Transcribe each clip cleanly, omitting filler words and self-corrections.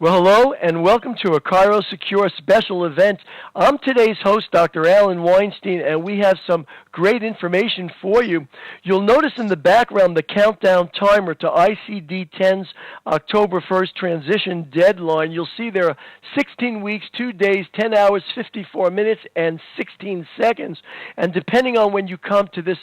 Well, hello and welcome to a ChiroSecure special event. I'm today's host, Dr. Alan Weinstein, and we have some great information for you. You'll notice in the background the countdown timer to ICD10's October 1st transition deadline. You'll see there are 16 weeks, 2 days, 10 hours, 54 minutes, and 16 seconds. And depending on when you come to this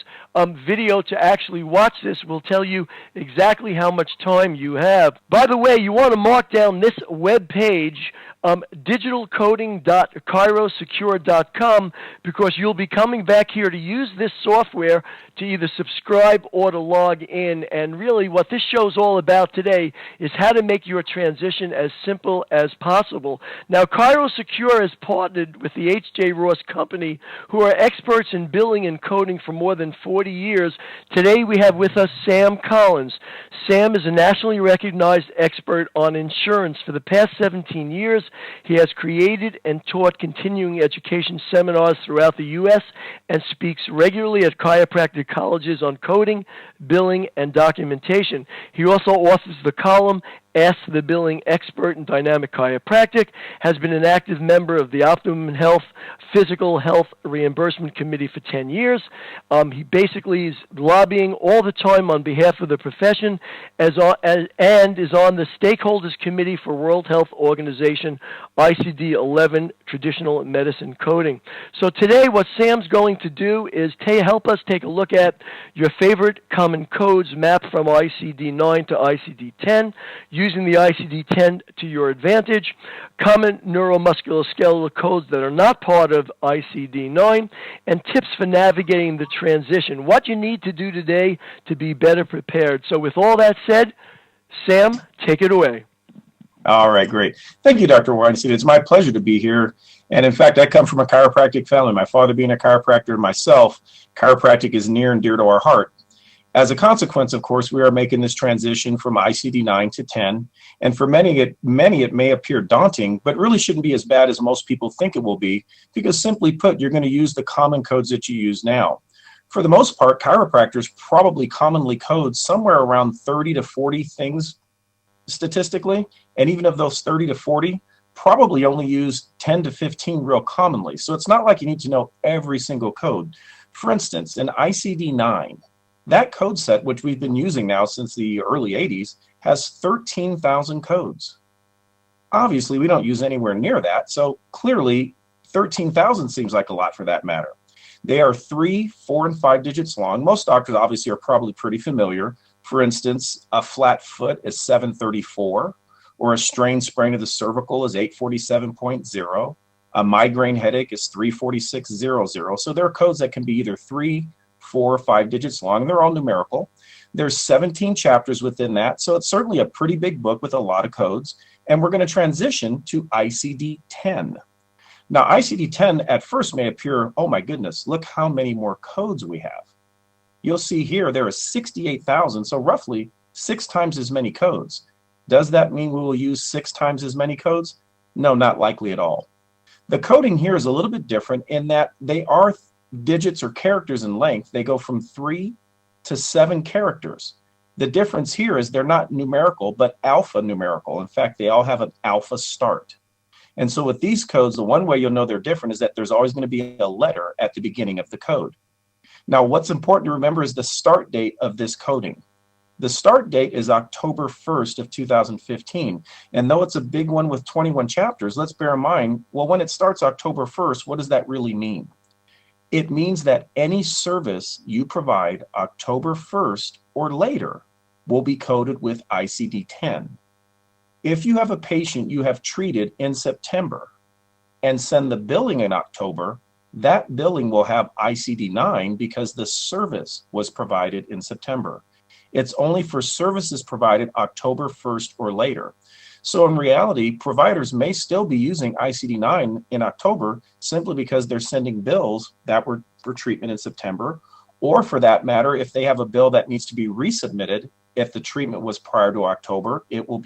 video to actually watch this, will tell you exactly how much time you have. By the way, you want to mark down this web page, digitalcoding.chirosecure.com, because you'll be coming back here to use this software to either subscribe or to log in. And really what this show's all about today is how to make your transition as simple as possible. Now, ChiroSecure has partnered with the H.J. Ross Company, who are experts in billing and coding for more than 40 years. Today we have with us Sam Collins. Sam is a nationally recognized expert on insurance. For the past 17 years, he has created and taught continuing education seminars throughout the U.S. and speaks regularly at chiropractic colleges on coding, billing, and documentation. He also authors the column Ask the Billing Expert in Dynamic Chiropractic, has been an active member of the Optimum Health Physical Health Reimbursement Committee for 10 years. He basically is lobbying all the time on behalf of the profession and is on the Stakeholders Committee for World Health Organization ICD10 Traditional Medicine Coding. So today what Sam's going to do is help us take a look at your favorite common codes mapped from ICD-9 to ICD-10, using the ICD-10 to your advantage, common neuromusculoskeletal codes that are not part of ICD-9, and tips for navigating the transition. What you need to do today to be better prepared. So with all that said, Sam, take it away. All right, great. Thank you, Dr. Weinstein. It's my pleasure to be here. And in fact, I come from a chiropractic family. My father being a chiropractor and myself, chiropractic is near and dear to our heart. As a consequence, of course, we are making this transition from ICD-9 to 10. And for many, it may appear daunting, but really shouldn't be as bad as most people think it will be, because simply put, you're going to use the common codes that you use now. For the most part, chiropractors probably commonly code somewhere around 30 to 40 things statistically, and even of those 30 to 40, probably only use 10 to 15 real commonly. So it's not like you need to know every single code. For instance, in ICD-9, that code set, which we've been using now since the early 80s, has 13,000 codes. Obviously, we don't use anywhere near that, so clearly 13,000 seems like a lot for that matter. They are 3, 4, and 5 digits long. Most doctors obviously are probably pretty familiar. For instance, a flat foot is 734, or a strained sprain of the cervical is 847.0. A migraine headache is 346.00. So there are codes that can be either 3, 4 or 5 digits long, and they're all numerical. There's 17 chapters within that, so it's certainly a pretty big book with a lot of codes, and we're going to transition to ICD-10. Now, ICD-10 at first may appear, oh my goodness, look how many more codes we have. You'll see here there are 68,000, so roughly 6 times as many codes. Does that mean we will use 6 times as many codes? No, not likely at all. The coding here is a little bit different in that they are digits or characters in length. They go from 3 to 7 characters. The difference here is they're not numerical, but alphanumerical. In fact, they all have an alpha start. And so with these codes, the one way you'll know they're different is that there's always going to be a letter at the beginning of the code. Now, what's important to remember is the start date of this coding. The start date is October 1st of 2015. And though it's a big one with 21 chapters, let's bear in mind, well, when it starts October 1st, what does that really mean? It means that any service you provide October 1st or later will be coded with ICD-10. If you have a patient you have treated in September and send the billing in October, that billing will have ICD-9 because the service was provided in September. It's only for services provided October 1st or later. So in reality, providers may still be using ICD-9 in October simply because they're sending bills that were for treatment in September, or for that matter, if they have a bill that needs to be resubmitted, if the treatment was prior to October, it will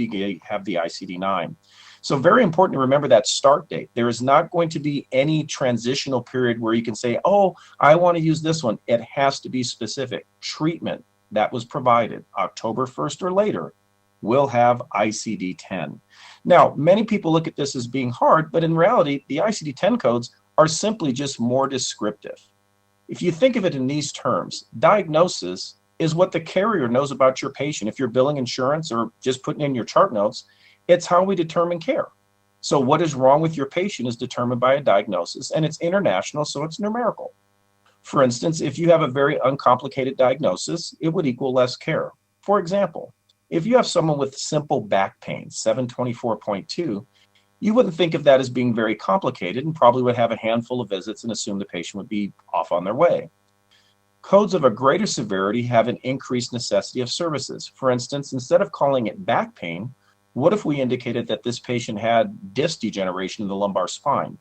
have the ICD-9. So very important to remember that start date. There is not going to be any transitional period where you can say, oh, I want to use this one. It has to be specific. Treatment that was provided October 1st or later will have ICD-10. Now, many people look at this as being hard, but in reality, the ICD-10 codes are simply just more descriptive. If you think of it in these terms, diagnosis is what the carrier knows about your patient. If you're billing insurance or just putting in your chart notes, it's how we determine care. So what is wrong with your patient is determined by a diagnosis, and it's international, so it's numerical. For instance, if you have a very uncomplicated diagnosis, it would equal less care. For example, if you have someone with simple back pain, 724.2, you wouldn't think of that as being very complicated and probably would have a handful of visits and assume the patient would be off on their way. Codes of a greater severity have an increased necessity of services. For instance, instead of calling it back pain, what if we indicated that this patient had disc degeneration in the lumbar spine?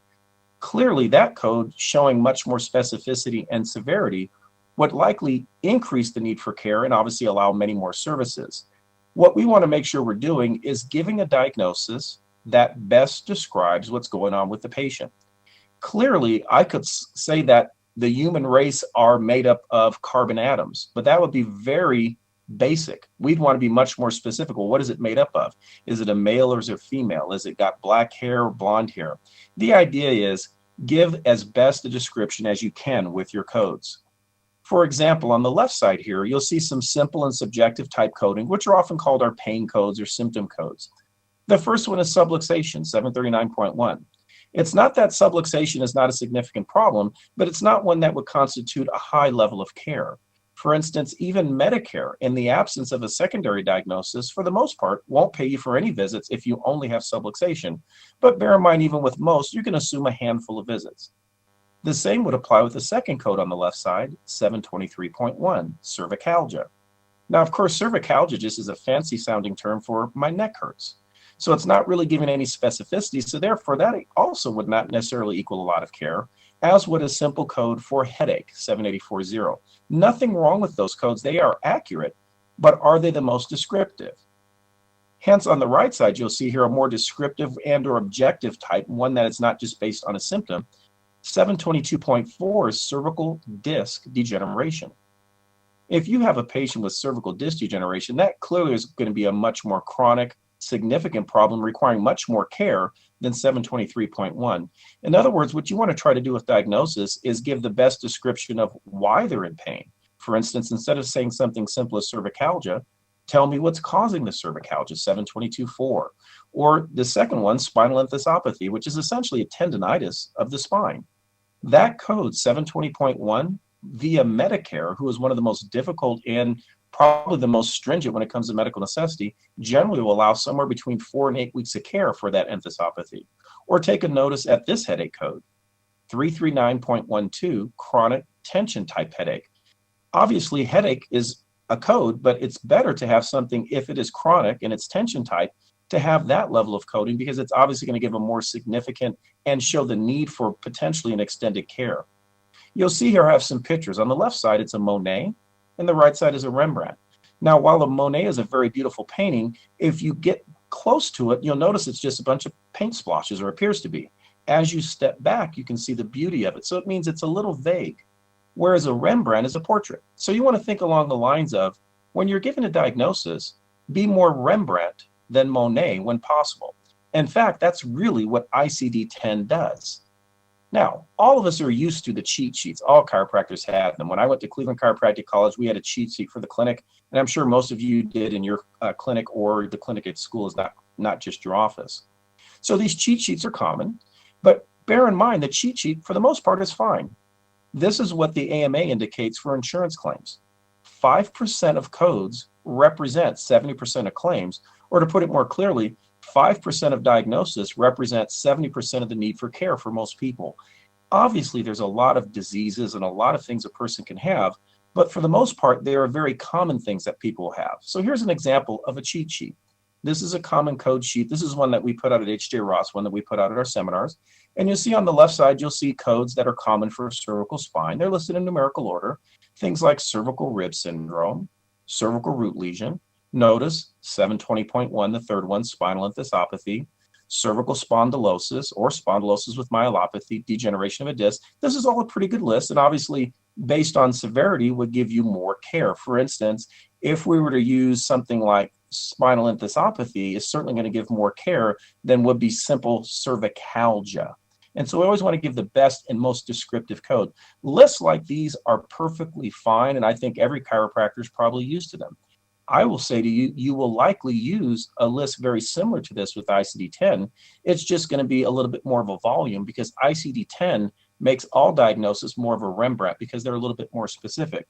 Clearly, that code, showing much more specificity and severity, would likely increase the need for care and obviously allow many more services. What we want to make sure we're doing is giving a diagnosis that best describes what's going on with the patient. Clearly, I could say that the human race are made up of carbon atoms, but that would be very basic. We'd want to be much more specific. Well, what is it made up of? Is it a male or is it a female? Is it got black hair or blonde hair? The idea is give as best a description as you can with your codes. For example, on the left side here, you'll see some simple and subjective type coding, which are often called our pain codes or symptom codes. The first one is subluxation, 739.1. It's not that subluxation is not a significant problem, but it's not one that would constitute a high level of care. For instance, even Medicare, in the absence of a secondary diagnosis, for the most part, won't pay you for any visits if you only have subluxation. But bear in mind, even with most, you can assume a handful of visits. The same would apply with the second code on the left side, 723.1, cervicalgia. Now, of course, cervicalgia just is a fancy sounding term for my neck hurts. So it's not really giving any specificity, so therefore that also would not necessarily equal a lot of care, as would a simple code for headache, 784.0. Nothing wrong with those codes, they are accurate, but are they the most descriptive? Hence, on the right side, you'll see here a more descriptive and or objective type, one that is not just based on a symptom. 722.4 is cervical disc degeneration. If you have a patient with cervical disc degeneration, that clearly is going to be a much more chronic, significant problem requiring much more care than 723.1. In other words, what you want to try to do with diagnosis is give the best description of why they're in pain. For instance, instead of saying something simple as cervicalgia, tell me what's causing the cervicalgia, 722.4. Or the second one, spinal enthesopathy, which is essentially a tendonitis of the spine. That code, 720.1, via Medicare, who is one of the most difficult and probably the most stringent when it comes to medical necessity, generally will allow somewhere between 4 and 8 weeks of care for that enthesopathy. Or take a notice at this headache code, 339.12, chronic tension type headache. Obviously, headache is a code, but it's better to have something, if it is chronic and it's tension type, to have that level of coding because it's obviously going to give a more significant and show the need for potentially an extended care. You'll see here I have some pictures. On the left side, it's a Monet, and the right side is a Rembrandt. Now, while a Monet is a very beautiful painting, if you get close to it, you'll notice it's just a bunch of paint splotches, or appears to be. As you step back, you can see the beauty of it. So it means it's a little vague, whereas a Rembrandt is a portrait. So you want to think along the lines of, when you're given a diagnosis, be more Rembrandt than Monet when possible. In fact, that's really what ICD-10 does. Now, all of us are used to the cheat sheets. All chiropractors have them. When I went to Cleveland Chiropractic College, we had a cheat sheet for the clinic, and I'm sure most of you did in your clinic, or the clinic at school is not just your office. So these cheat sheets are common, but bear in mind the cheat sheet, for the most part, is fine. This is what the AMA indicates for insurance claims. 5% of codes represent 70% of claims, or to put it more clearly, 5% of diagnosis represents 70% of the need for care for most people. Obviously, there's a lot of diseases and a lot of things a person can have, but for the most part, there are very common things that people have. So here's an example of a cheat sheet. This is a common code sheet. This is one that we put out at HJ Ross, one that we put out at our seminars. And you'll see on the left side, you'll see codes that are common for cervical spine. They're listed in numerical order. Things like cervical rib syndrome, cervical root lesion. Notice 720.1, the third one, spinal enthesopathy, cervical spondylosis or spondylosis with myelopathy, degeneration of a disc. This is all a pretty good list, and obviously based on severity would give you more care. For instance, if we were to use something like spinal enthesopathy is certainly going to give more care than would be simple cervicalgia. And so we always want to give the best and most descriptive code. Lists like these are perfectly fine, and I think every chiropractor is probably used to them. I will say to you, you will likely use a list very similar to this with ICD-10. It's just going to be a little bit more of a volume because ICD-10 makes all diagnosis more of a Rembrandt because they're a little bit more specific.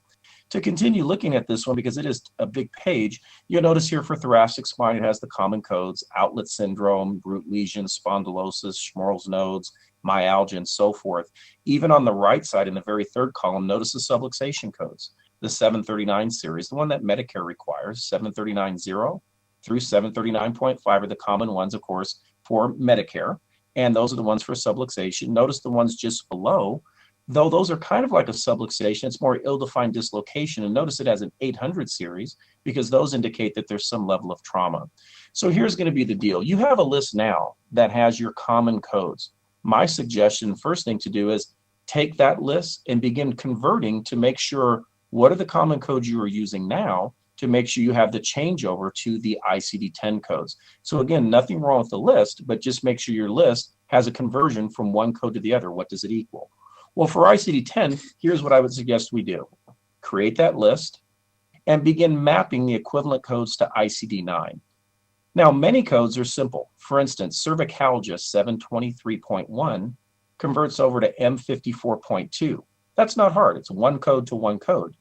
To continue looking at this one, because it is a big page, you'll notice here for thoracic spine, it has the common codes: outlet syndrome, root lesions, spondylosis, Schmorl's nodes, myalgia, and so forth. Even on the right side in the very third column, notice the subluxation codes. The 739 series, the one that Medicare requires, 739.0 through 739.5 are the common ones, of course, for Medicare, and those are the ones for subluxation. Notice the ones just below, though those are kind of like a subluxation, it's more ill-defined dislocation, and notice it has an 800 series because those indicate that there's some level of trauma. So here's going to be the deal. You have a list now that has your common codes. My suggestion, first thing to do is take that list and begin converting to make sure what are the common codes you are using now to make sure you have the changeover to the ICD-10 codes. So again, nothing wrong with the list, but just make sure your list has a conversion from one code to the other. What does it equal? Well, for ICD-10, here's what I would suggest we do. Create that list and begin mapping the equivalent codes to ICD-9. Now, many codes are simple. For instance, cervicalgia 723.1 converts over to M54.2. That's not hard. It's one code to one code.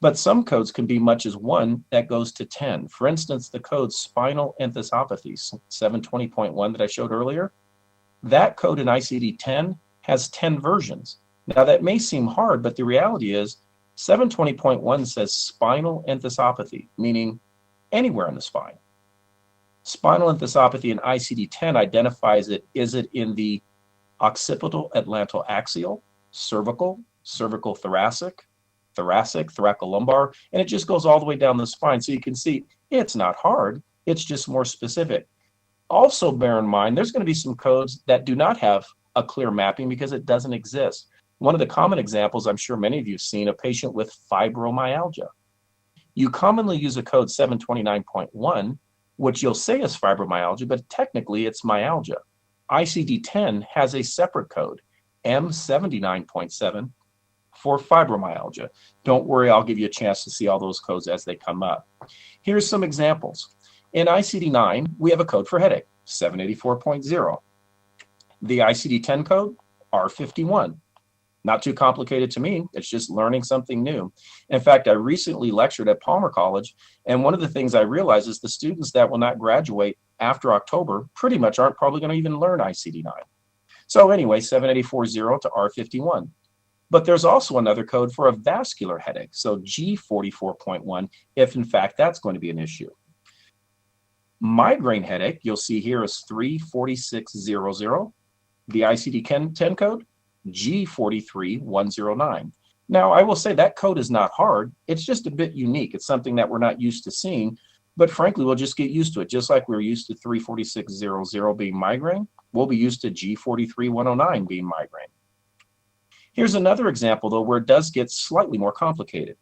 But some codes can be much as one that goes to 10. For instance, the code spinal enthesopathy 720.1 that I showed earlier, that code in ICD-10 has 10 versions. Now that may seem hard, but the reality is 720.1 says spinal enthesopathy, meaning anywhere in the spine. Spinal enthesopathy in ICD-10 identifies it, is it in the occipital atlantoaxial, cervical, cervical thoracic, thoracolumbar, and it just goes all the way down the spine. So you can see it's not hard, it's just more specific. Also bear in mind, there's going to be some codes that do not have a clear mapping because it doesn't exist. One of the common examples, I'm sure many of you have seen, a patient with fibromyalgia. You commonly use a code 729.1, which you'll say is fibromyalgia, but technically it's myalgia. ICD-10 has a separate code, M79.7, for fibromyalgia. Don't worry, I'll give you a chance to see all those codes as they come up. Here's some examples. In ICD-9, we have a code for headache, 784.0. The ICD-10 code, R51. Not too complicated to me. It's just learning something new. In fact, I recently lectured at Palmer College, and one of the things I realized is the students that will not graduate after October pretty much aren't probably going to even learn ICD-9. So anyway, 784.0 to R51. But there's also another code for a vascular headache, so G44.1, if in fact that's going to be an issue. Migraine headache, you'll see here, is 34600. The ICD-10 code, G43109. Now, I will say that code is not hard. It's just a bit unique. It's something that we're not used to seeing, but frankly, we'll just get used to it. Just like we're used to 34600 being migraine, we'll be used to G43109 being migraine. Here's another example, though, where it does get slightly more complicated.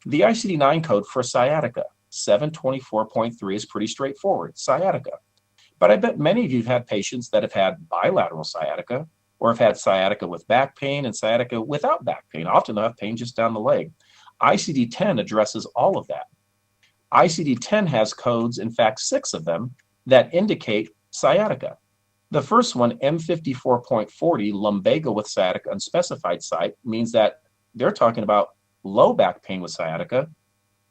The ICD-9 code for sciatica, 724.3, is pretty straightforward, sciatica. But I bet many of you have had patients that have had bilateral sciatica, or have had sciatica with back pain and sciatica without back pain. Often they'll have pain just down the leg. ICD-10 addresses all of that. ICD-10 has codes, in fact 6 of them, that indicate sciatica. The first one, M54.40, lumbago with sciatica unspecified site, means that they're talking about low back pain with sciatica,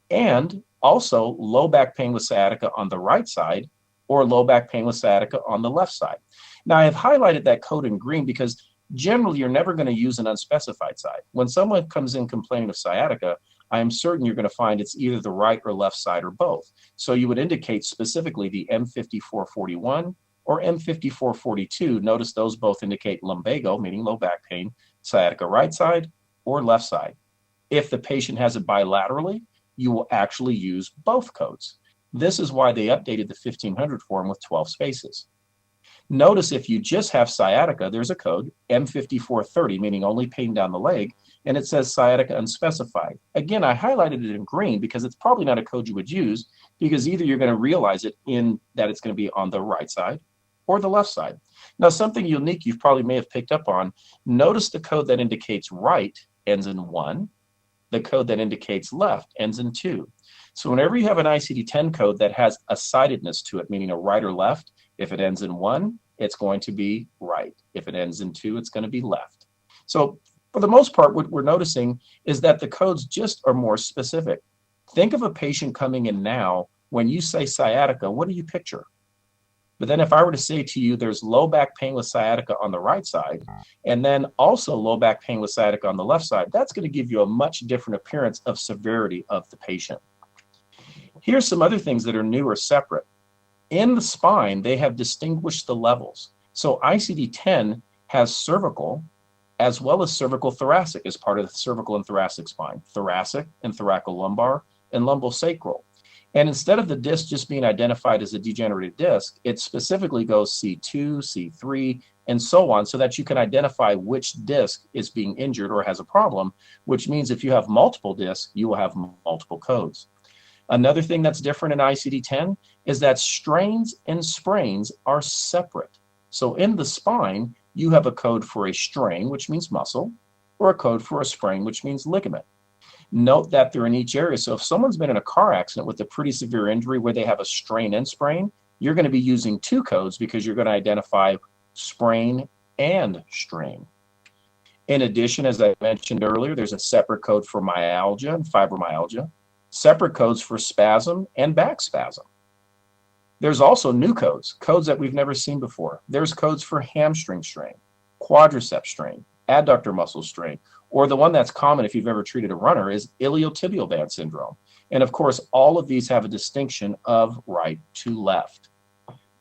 and also low back pain with sciatica on the right side, or low back pain with sciatica on the left side. Now, I have highlighted that code in green because generally you're never going to use an unspecified side. When someone comes in complaining of sciatica, I am certain you're going to find it's either the right or left side or both. So you would indicate specifically the M5441 or M5442. Notice those both indicate lumbago, meaning low back pain, sciatica right side or left side. If the patient has it bilaterally, you will actually use both codes. This is why they updated the 1500 form with 12 spaces. Notice if you just have sciatica, there's a code, M5430, meaning only pain down the leg, and it says sciatica unspecified. Again, I highlighted it in green because it's probably not a code you would use, because either you're going to realize it in that it's going to be on the right side or the left side. Now, something unique you probably may have picked up on, notice the code that indicates right ends in 1. The code that indicates left ends in 2. So whenever you have an ICD-10 code that has a sidedness to it, meaning a right or left, if it ends in 1, it's going to be right. If it ends in 2, it's going to be left. So for the most part, what we're noticing is that the codes just are more specific. Think of a patient coming in now. When you say sciatica, what do you picture? But then if I were to say to you, there's low back pain with sciatica on the right side, and then also low back pain with sciatica on the left side, that's going to give you a much different appearance of severity of the patient. Here's some other things that are new or separate. In the spine, they have distinguished the levels. So ICD-10 has cervical as well as cervical thoracic as part of the cervical and thoracic spine, thoracic and thoracolumbar and lumbosacral. And instead of the disc just being identified as a degenerative disc, it specifically goes C2, C3, and so on, so that you can identify which disc is being injured or has a problem, which means if you have multiple discs, you will have multiple codes. Another thing that's different in ICD-10 is that strains and sprains are separate. So in the spine, you have a code for a strain, which means muscle, or a code for a sprain, which means ligament. Note that they're in each area. So if someone's been in a car accident with a pretty severe injury where they have a strain and sprain, you're going to be using 2 codes because you're going to identify sprain and strain. In addition, as I mentioned earlier, there's a separate code for myalgia and fibromyalgia, separate codes for spasm and back spasm. There's also new codes, codes that we've never seen before. There's codes for hamstring strain, quadricep strain, adductor muscle strain, or the one that's common if you've ever treated a runner is iliotibial band syndrome. And of course, all of these have a distinction of right to left.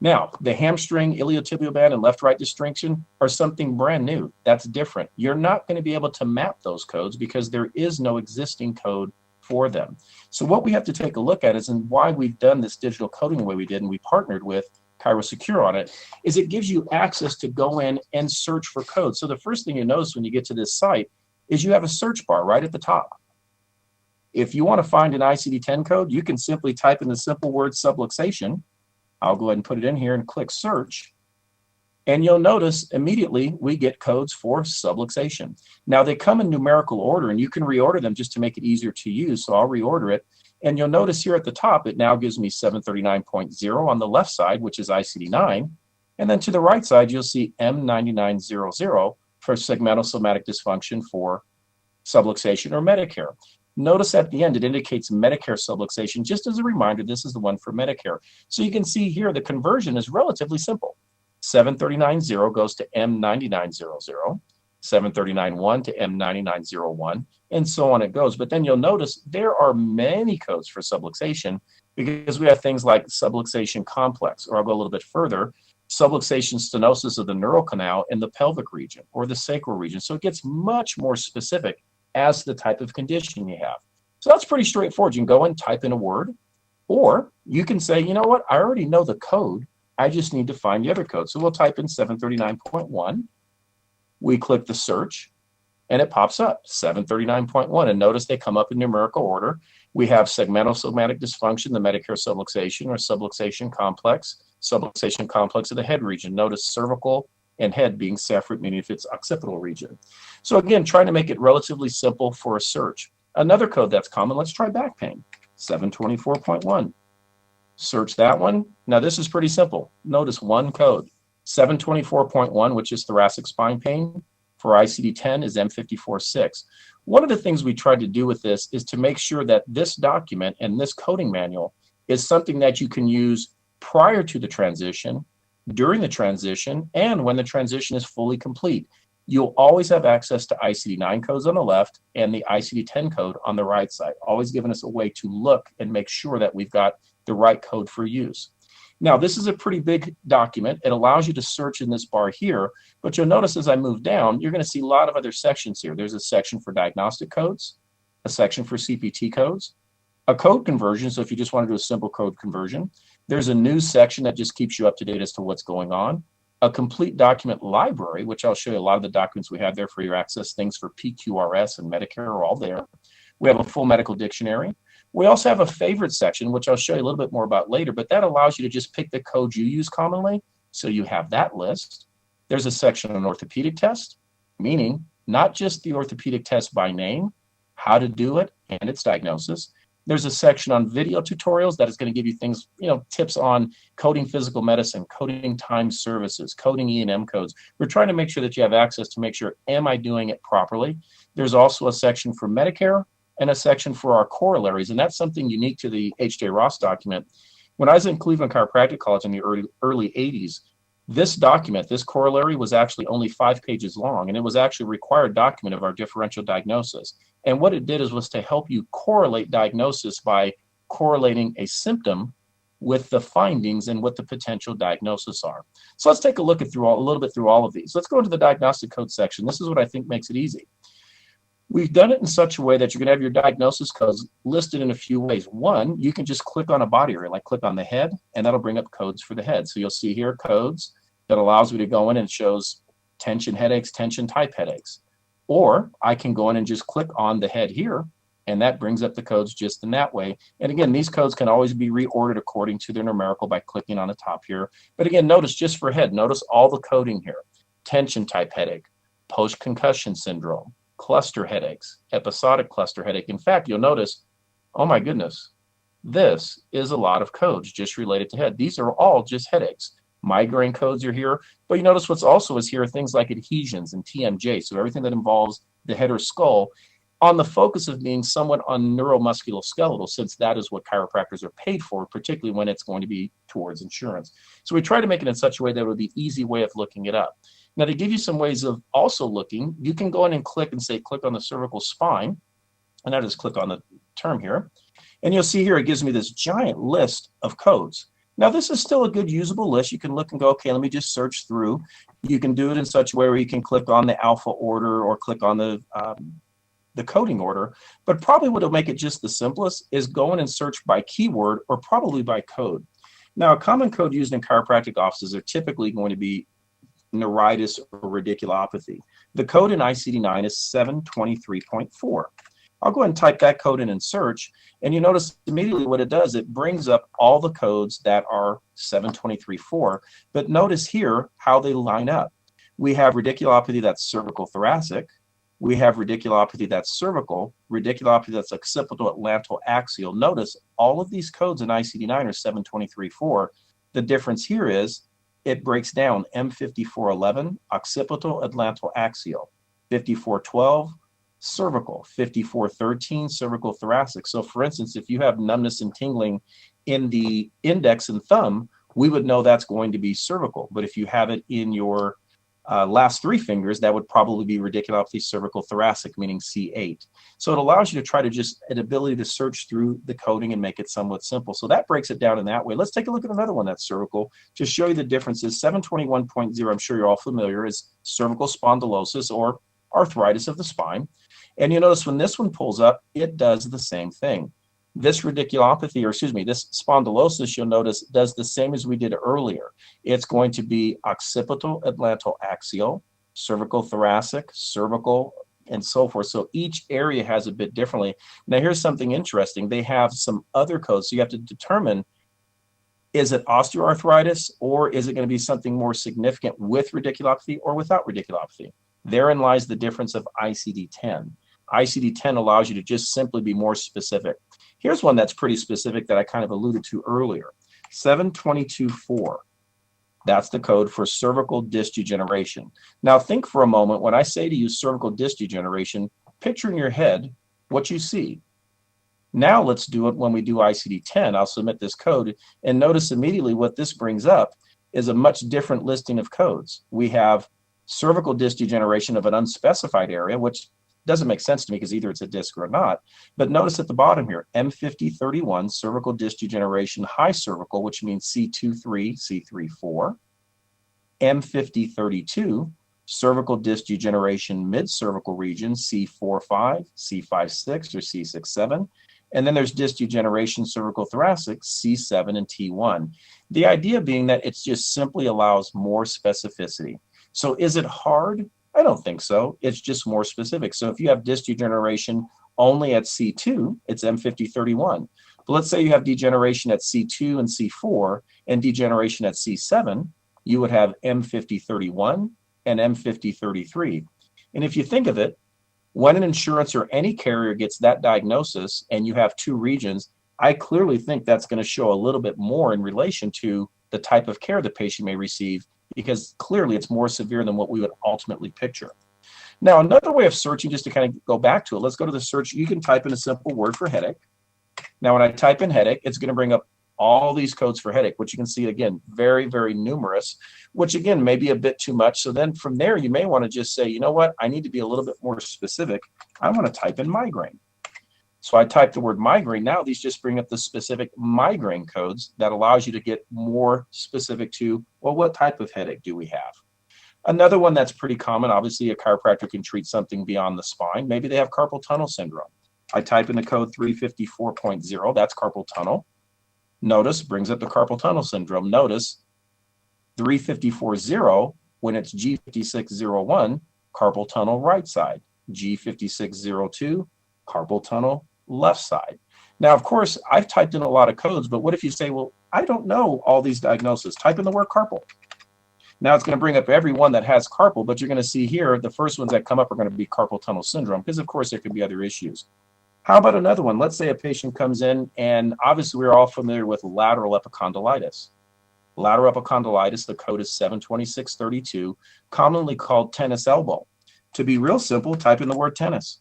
Now, the hamstring, iliotibial band, and left-right distinction are something brand new. That's different. You're not going to be able to map those codes because there is no existing code for them. So what we have to take a look at is, and why we've done this digital coding the way we did, and we partnered with ChiroSecure on it, is it gives you access to go in and search for codes. So the first thing you notice when you get to this site is you have a search bar right at the top. If you want to find an ICD-10 code, you can simply type in the simple word subluxation. I'll go ahead and put it in here and click search. And you'll notice immediately we get codes for subluxation. Now they come in numerical order and you can reorder them just to make it easier to use. So I'll reorder it. And you'll notice here at the top, it now gives me 739.0 on the left side, which is ICD-9. And then to the right side, you'll see M9900 for segmental somatic dysfunction for subluxation or Medicare. Notice at the end, it indicates Medicare subluxation. Just as a reminder, this is the one for Medicare. So you can see here, the conversion is relatively simple. 739.0 goes to M9900, 739.1 to M9901, and so on it goes. But then you'll notice there are many codes for subluxation because we have things like subluxation complex, or I'll go a little bit further, subluxation stenosis of the neural canal in the pelvic region or the sacral region. So it gets much more specific as to the type of condition you have. So that's pretty straightforward. You can go and type in a word, or you can say, you know what, I already know the code. I just need to find the other code. So we'll type in 739.1. We click the search, and it pops up, 739.1. And notice they come up in numerical order. We have segmental somatic dysfunction, the Medicare subluxation or subluxation complex of the head region. Notice cervical and head being separate, meaning if it's occipital region. So again, trying to make it relatively simple for a search. Another code that's common, let's try back pain, 724.1. Search that one. Now this is pretty simple. Notice one code, 724.1, which is thoracic spine pain. For ICD-10 is M54.6. One of the things we tried to do with this is to make sure that this document and this coding manual is something that you can use prior to the transition, during the transition, and when the transition is fully complete. You'll always have access to ICD-9 codes on the left and the ICD-10 code on the right side, always giving us a way to look and make sure that we've got the right code for use. Now, this is a pretty big document. It allows you to search in this bar here, but you'll notice as I move down, you're going to see a lot of other sections here. There's a section for diagnostic codes, a section for CPT codes, a code conversion, so if you just want to do a simple code conversion. There's a news section that just keeps you up to date as to what's going on. A complete document library, which I'll show you a lot of the documents we have there for your access. Things for PQRS and Medicare are all there. We have a full medical dictionary. We also have a favorite section, which I'll show you a little bit more about later, but that allows you to just pick the codes you use commonly. So you have that list. There's a section on orthopedic test, meaning not just the orthopedic test by name, how to do it, and its diagnosis. There's a section on video tutorials that is going to give you things, tips on coding physical medicine, coding time services, coding E&M codes. We're trying to make sure that you have access to make sure, am I doing it properly? There's also a section for Medicare and a section for our corollaries, and that's something unique to the H.J. Ross document. When I was in Cleveland Chiropractic College in the early 80s, this document, this corollary, was actually only 5 pages long, and it was actually a required document of our differential diagnosis. And what it did was to help you correlate diagnosis by correlating a symptom with the findings and what the potential diagnosis are. So let's take a look at a little bit through all of these. Let's go into the diagnostic code section. This is what I think makes it easy. We've done it in such a way that you're going to have your diagnosis codes listed in a few ways. One, you can just click on a body area, like click on the head, and that'll bring up codes for the head. So you'll see here codes that allows me to go in and shows tension headaches, tension type headaches. Or I can go in and just click on the head here, and that brings up the codes just in that way. And again, these codes can always be reordered according to their numerical by clicking on the top here. But again, notice just for head, notice all the coding here. Tension type headache, post-concussion syndrome, cluster headaches, episodic cluster headache. In fact, you'll notice, oh my goodness, this is a lot of codes just related to head. These are all just headaches. Migraine codes are here, but you notice what's also is here are things like adhesions and TMJ, so everything that involves the head or skull, on the focus of being somewhat on neuromusculoskeletal, since that is what chiropractors are paid for, particularly when it's going to be towards insurance. So we try to make it in such a way that it would be an easy way of looking it up. Now, to give you some ways of also looking, you can go in and click and say, click on the cervical spine, and I just click on the term here, and you'll see here it gives me this giant list of codes. Now, this is still a good usable list. You can look and go, okay, let me just search through. You can do it in such a way where you can click on the alpha order or click on the coding order. But probably what will make it just the simplest is go in and search by keyword or probably by code. Now, a common code used in chiropractic offices are typically going to be neuritis or radiculopathy. The code in ICD-9 is 723.4. I'll go ahead and type that code in and search, and you notice immediately what it does, it brings up all the codes that are 723.4, but notice here how they line up. We have radiculopathy that's cervical thoracic, we have radiculopathy that's cervical, radiculopathy that's occipital atlantal axial. Notice all of these codes in ICD-9 are 723.4. The difference here is it breaks down M5411, occipital atlantal axial, 5412, cervical, 5413, cervical thoracic. So for instance, if you have numbness and tingling in the index and thumb, we would know that's going to be cervical. But if you have it in your last 3 fingers, that would probably be radiculopathy cervical thoracic, meaning C8. So it allows you to try to just an ability to search through the coding and make it somewhat simple. So that breaks it down in that way. Let's take a look at another one that's cervical to show you the differences. 721.0, I'm sure you're all familiar, is cervical spondylosis or arthritis of the spine. And you notice when this one pulls up, it does the same thing. This radiculopathy, or excuse me, this spondylosis, you'll notice, does the same as we did earlier. It's going to be occipital atlantal axial, cervical thoracic, cervical, and so forth. So each area has a bit differently. Now here's something interesting. They have some other codes. So you have to determine, is it osteoarthritis or is it going to be something more significant with radiculopathy or without radiculopathy? Therein lies the difference of ICD-10. ICD-10 allows you to just simply be more specific. Here's one that's pretty specific that I kind of alluded to earlier. 722.4. That's the code for cervical disc degeneration. Now think for a moment, when I say to you cervical disc degeneration, picture in your head what you see. Now let's do it when we do ICD-10. I'll submit this code, and notice immediately what this brings up is a much different listing of codes. We have cervical disc degeneration of an unspecified area, which doesn't make sense to me because either it's a disc or not. But notice at the bottom here, M5031, cervical disc degeneration, high cervical, which means C23, C34. M5032, cervical disc degeneration, mid-cervical region, C45, C56, or C67. And then there's disc degeneration, cervical thoracic, C7 and T1. The idea being that it just simply allows more specificity. So is it hard? I don't think so. It's just more specific. So if you have disc degeneration only at C2, it's M5031. But let's say you have degeneration at C2 and C4 and degeneration at C7, you would have M5031 and M5033. And if you think of it, when an insurance or any carrier gets that diagnosis and you have two regions, I clearly think that's going to show a little bit more in relation to the type of care the patient may receive, because clearly it's more severe than what we would ultimately picture. Now, another way of searching, just to kind of go back to it, let's go to the search. You can type in a simple word for headache. Now, when I type in headache, it's going to bring up all these codes for headache, which you can see, again, very, very numerous, which again, may be a bit too much. So then from there, you may want to just say, you know what, I need to be a little bit more specific. I want to type in migraine. So I type the word migraine. Now these just bring up the specific migraine codes that allows you to get more specific to, well, what type of headache do we have? Another one that's pretty common, obviously a chiropractor can treat something beyond the spine. Maybe they have carpal tunnel syndrome. I type in the code 354.0, that's carpal tunnel. Notice, brings up the carpal tunnel syndrome. Notice 354.0, when it's G5601, carpal tunnel right side. G5602, carpal tunnel left side. Now, of course, I've typed in a lot of codes, but what if you say, well, I don't know all these diagnoses? Type in the word carpal. Now it's going to bring up every one that has carpal, but you're going to see here, the first ones that come up are going to be carpal tunnel syndrome, because of course there could be other issues. How about another one? Let's say a patient comes in, and obviously we're all familiar with lateral epicondylitis. Lateral epicondylitis, the code is 72632, commonly called tennis elbow. To be real simple, type in the word tennis.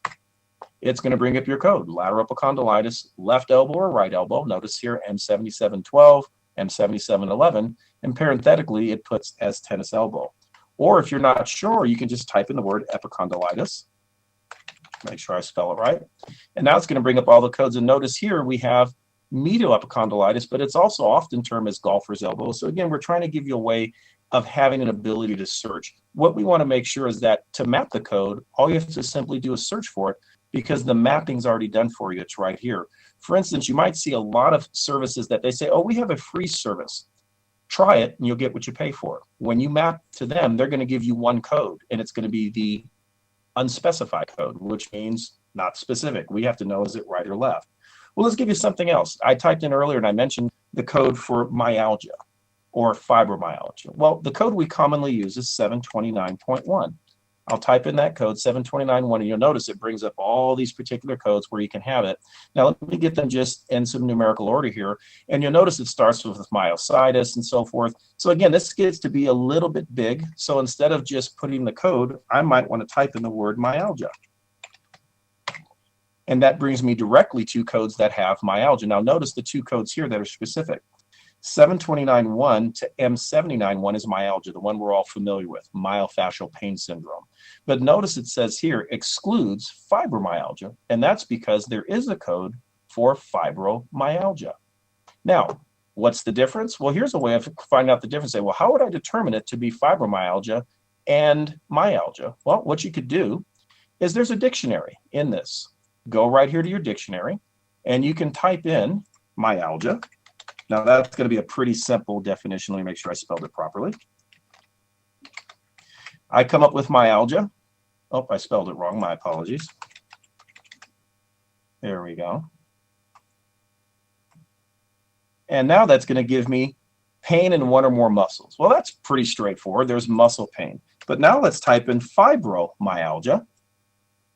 It's going to bring up your code, lateral epicondylitis, left elbow or right elbow. Notice here M7712, M7711, and parenthetically it puts as tennis elbow. Or if you're not sure, you can just type in the word epicondylitis. Make sure I spell it right. And now it's going to bring up all the codes. And notice here we have medial epicondylitis, but it's also often termed as golfer's elbow. So again, we're trying to give you a way of having an ability to search. What we want to make sure is that to map the code, all you have to simply do is search for it, because the mapping's already done for you. It's right here. For instance, you might see a lot of services that they say, oh, we have a free service. Try it and you'll get what you pay for. When you map to them, they're going to give you one code, and it's going to be the unspecified code, which means not specific. We have to know, is it right or left? Well, let's give you something else. I typed in earlier and I mentioned the code for myalgia or fibromyalgia. Well, the code we commonly use is 729.1. I'll type in that code 729.1, and you'll notice it brings up all these particular codes where you can have it. Now let me get them just in some numerical order here, and you'll notice it starts with myositis and so forth. So again, this gets to be a little bit big, so instead of just putting the code, I might want to type in the word myalgia. And that brings me directly to codes that have myalgia. Now notice the two codes here that are specific. 729.1 to M79.1 is myalgia, the one we're all familiar with, myofascial pain syndrome. But notice it says here excludes fibromyalgia, and that's because there is a code for fibromyalgia. Now, what's the difference? Well, here's a way of finding out the difference. Say, well, how would I determine it to be fibromyalgia and myalgia? Well, what you could do is there's a dictionary in this. Go right here to your dictionary, and you can type in myalgia. Now that's going to be a pretty simple definition. Let me make sure I spelled it properly. I come up with myalgia. Oh, I spelled it wrong. My apologies. There we go. And now that's going to give me pain in one or more muscles. Well, that's pretty straightforward. There's muscle pain. But now let's type in fibromyalgia.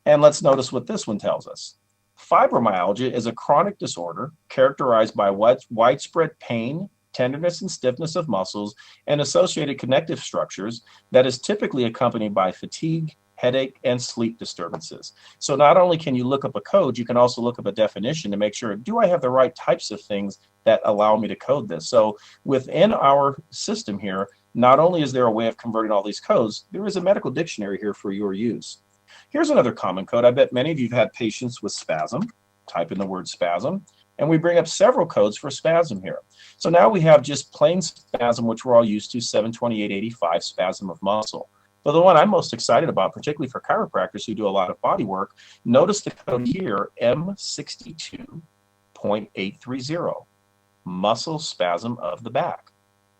And let's notice what this one tells us. Fibromyalgia is a chronic disorder characterized by widespread pain, tenderness, and stiffness of muscles and associated connective structures that is typically accompanied by fatigue, headache, and sleep disturbances. So not only can you look up a code, you can also look up a definition to make sure, do I have the right types of things that allow me to code this? So within our system here, not only is there a way of converting all these codes, there is a medical dictionary here for your use. Here's another common code. I bet many of you have had patients with spasm. Type in the word spasm, and we bring up several codes for spasm here. So now we have just plain spasm, which we're all used to, 728.85, spasm of muscle. But the one I'm most excited about, particularly for chiropractors who do a lot of body work, notice the code here, M62.830, muscle spasm of the back.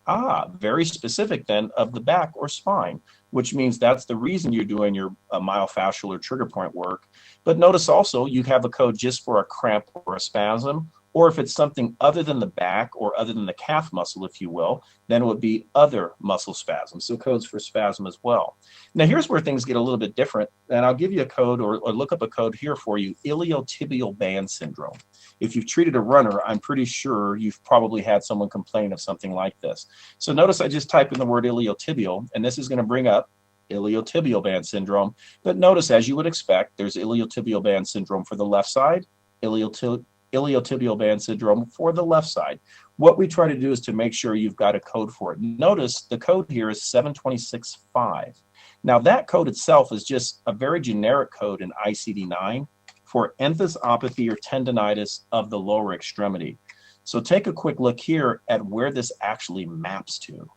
Ah, very specific then of the back or spine, which means that's the reason you're doing your myofascial or trigger point work. But notice also you have a code just for a cramp or a spasm, or if it's something other than the back or other than the calf muscle, if you will, then it would be other muscle spasms. So codes for spasm as well. Now here's where things get a little bit different, and I'll give you a code or look up a code here for you, iliotibial band syndrome. If you've treated a runner, I'm pretty sure you've probably had someone complain of something like this. So notice I just type in the word iliotibial, and this is going to bring up iliotibial band syndrome. But notice, as you would expect, there's iliotibial band syndrome for the left side, iliotibial band syndrome for the left side. What we try to do is to make sure you've got a code for it. Notice the code here is 726.5. Now that code itself is just a very generic code in ICD-9 for enthesopathy or tendonitis of the lower extremity. So take a quick look here at where this actually maps to.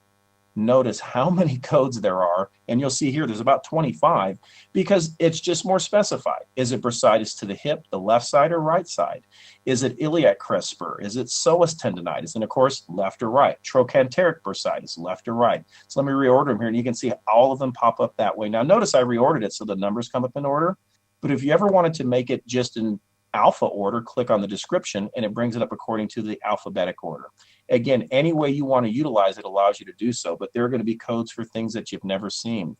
Notice how many codes there are, and you'll see here there's about 25 because it's just more specified. Is it bursitis to the hip, the left side or right side? Is it iliac crest spur? Is it psoas tendonitis? And of course, left or right. Trochanteric bursitis, left or right. So let me reorder them here, and you can see all of them pop up that way. Now notice I reordered it so the numbers come up in order, but if you ever wanted to make it just in alpha order, click on the description and it brings it up according to the alphabetic order. Again, any way you want to utilize it allows you to do so, but there are going to be codes for things that you've never seen.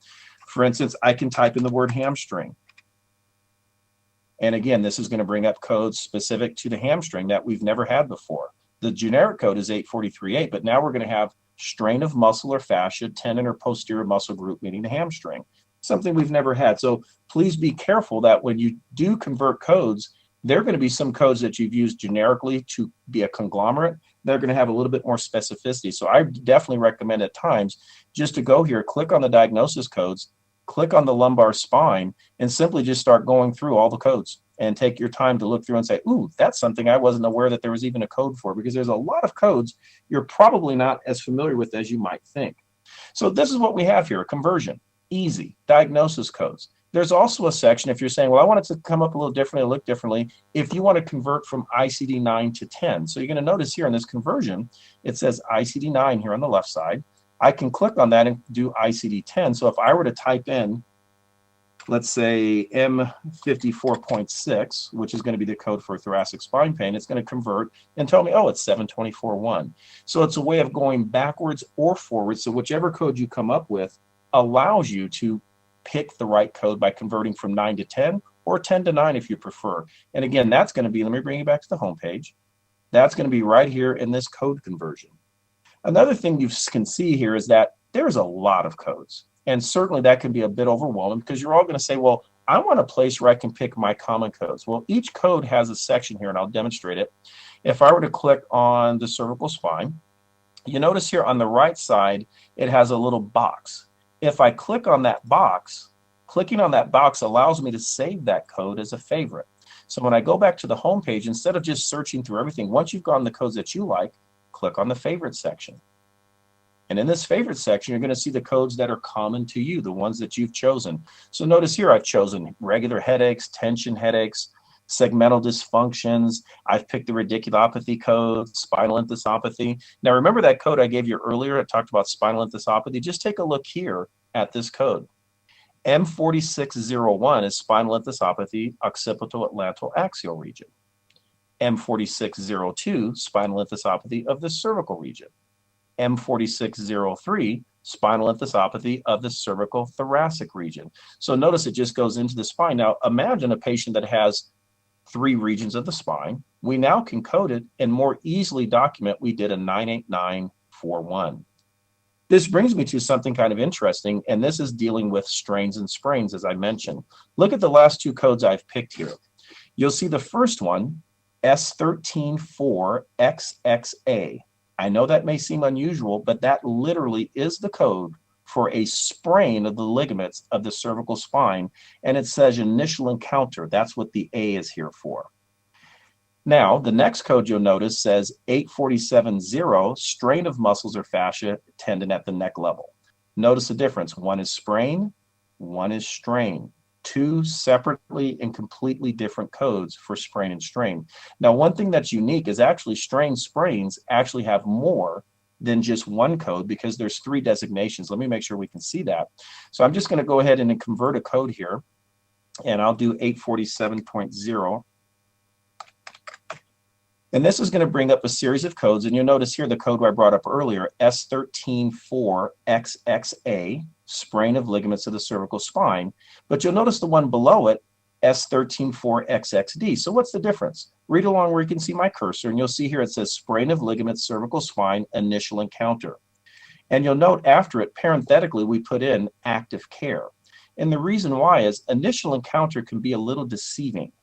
For instance, I can type in the word hamstring. And again, this is going to bring up codes specific to the hamstring that we've never had before. The generic code is 843.8, but now we're going to have strain of muscle or fascia, tendon or posterior muscle group, meaning the hamstring, something we've never had. So please be careful that when you do convert codes, there are going to be some codes that you've used generically to be a conglomerate. They're going to have a little bit more specificity. So I definitely recommend at times just to go here, click on the diagnosis codes, click on the lumbar spine, and simply just start going through all the codes and take your time to look through and say, ooh, that's something I wasn't aware that there was even a code for, because there's a lot of codes you're probably not as familiar with as you might think. So this is what we have here, a conversion, easy, diagnosis codes. There's also a section if you're saying, well, I want it to come up a little differently, look differently, if you want to convert from ICD-9 to 10. So you're going to notice here in this conversion, it says ICD-9 here on the left side. I can click on that and do ICD-10. So if I were to type in, let's say M54.6, which is going to be the code for thoracic spine pain, it's going to convert and tell me, oh, it's 724.1. So it's a way of going backwards or forwards. So whichever code you come up with allows you to pick the right code by converting from 9 to 10 or 10 to 9 if you prefer. And again, that's going to be, let me bring you back to the home page. That's going to be right here in this code conversion. Another thing you can see here is that there's a lot of codes. And certainly that can be a bit overwhelming because you're all going to say, well, I want a place where I can pick my common codes. Well, each code has a section here, and I'll demonstrate it. If I were to click on the cervical spine, you notice here on the right side, it has a little box. If I click on that box, clicking on that box allows me to save that code as a favorite. So when I go back to the home page, instead of just searching through everything, once you've gotten the codes that you like, click on the favorite section. And in this favorite section, you're going to see the codes that are common to you, the ones that you've chosen. So notice here I've chosen regular headaches, tension headaches, segmental dysfunctions. I've picked the radiculopathy code, spinal enthesopathy. Now remember that code I gave you earlier? I talked about spinal enthesopathy. Just take a look here at this code. M4601 is spinal enthesopathy, occipital-atlantoaxial region. M4602, spinal enthesopathy of the cervical region. M4603, spinal enthesopathy of the cervical thoracic region. So notice it just goes into the spine. Now imagine a patient that has 3 regions of the spine. We now can code it and more easily document we did a 98941. This brings me to something kind of interesting, and this is dealing with strains and sprains, as I mentioned. Look at the last 2 codes I've picked here. You'll see the first one, S134XXA. I know that may seem unusual, but that literally is the code for a sprain of the ligaments of the cervical spine, and it says initial encounter. That's what the A is here for. Now, the next code you'll notice says 8470, strain of muscles or fascia tendon at the neck level. Notice the difference. One is sprain, one is strain. 2 separately and completely different codes for sprain and strain. Now, one thing that's unique is actually sprains actually have more than just one code because there's 3 designations. Let me make sure we can see that. So I'm just going to go ahead and convert a code here, and I'll do 847.0. And this is going to bring up a series of codes, and you'll notice here the code I brought up earlier, S134XXA, sprain of ligaments of the cervical spine. But you'll notice the one below it, S134XXD. So what's the difference? Read along where you can see my cursor, and you'll see here it says sprain of ligaments, cervical spine, initial encounter. And you'll note after it, parenthetically, we put in active care. And the reason why is initial encounter can be a little deceiving.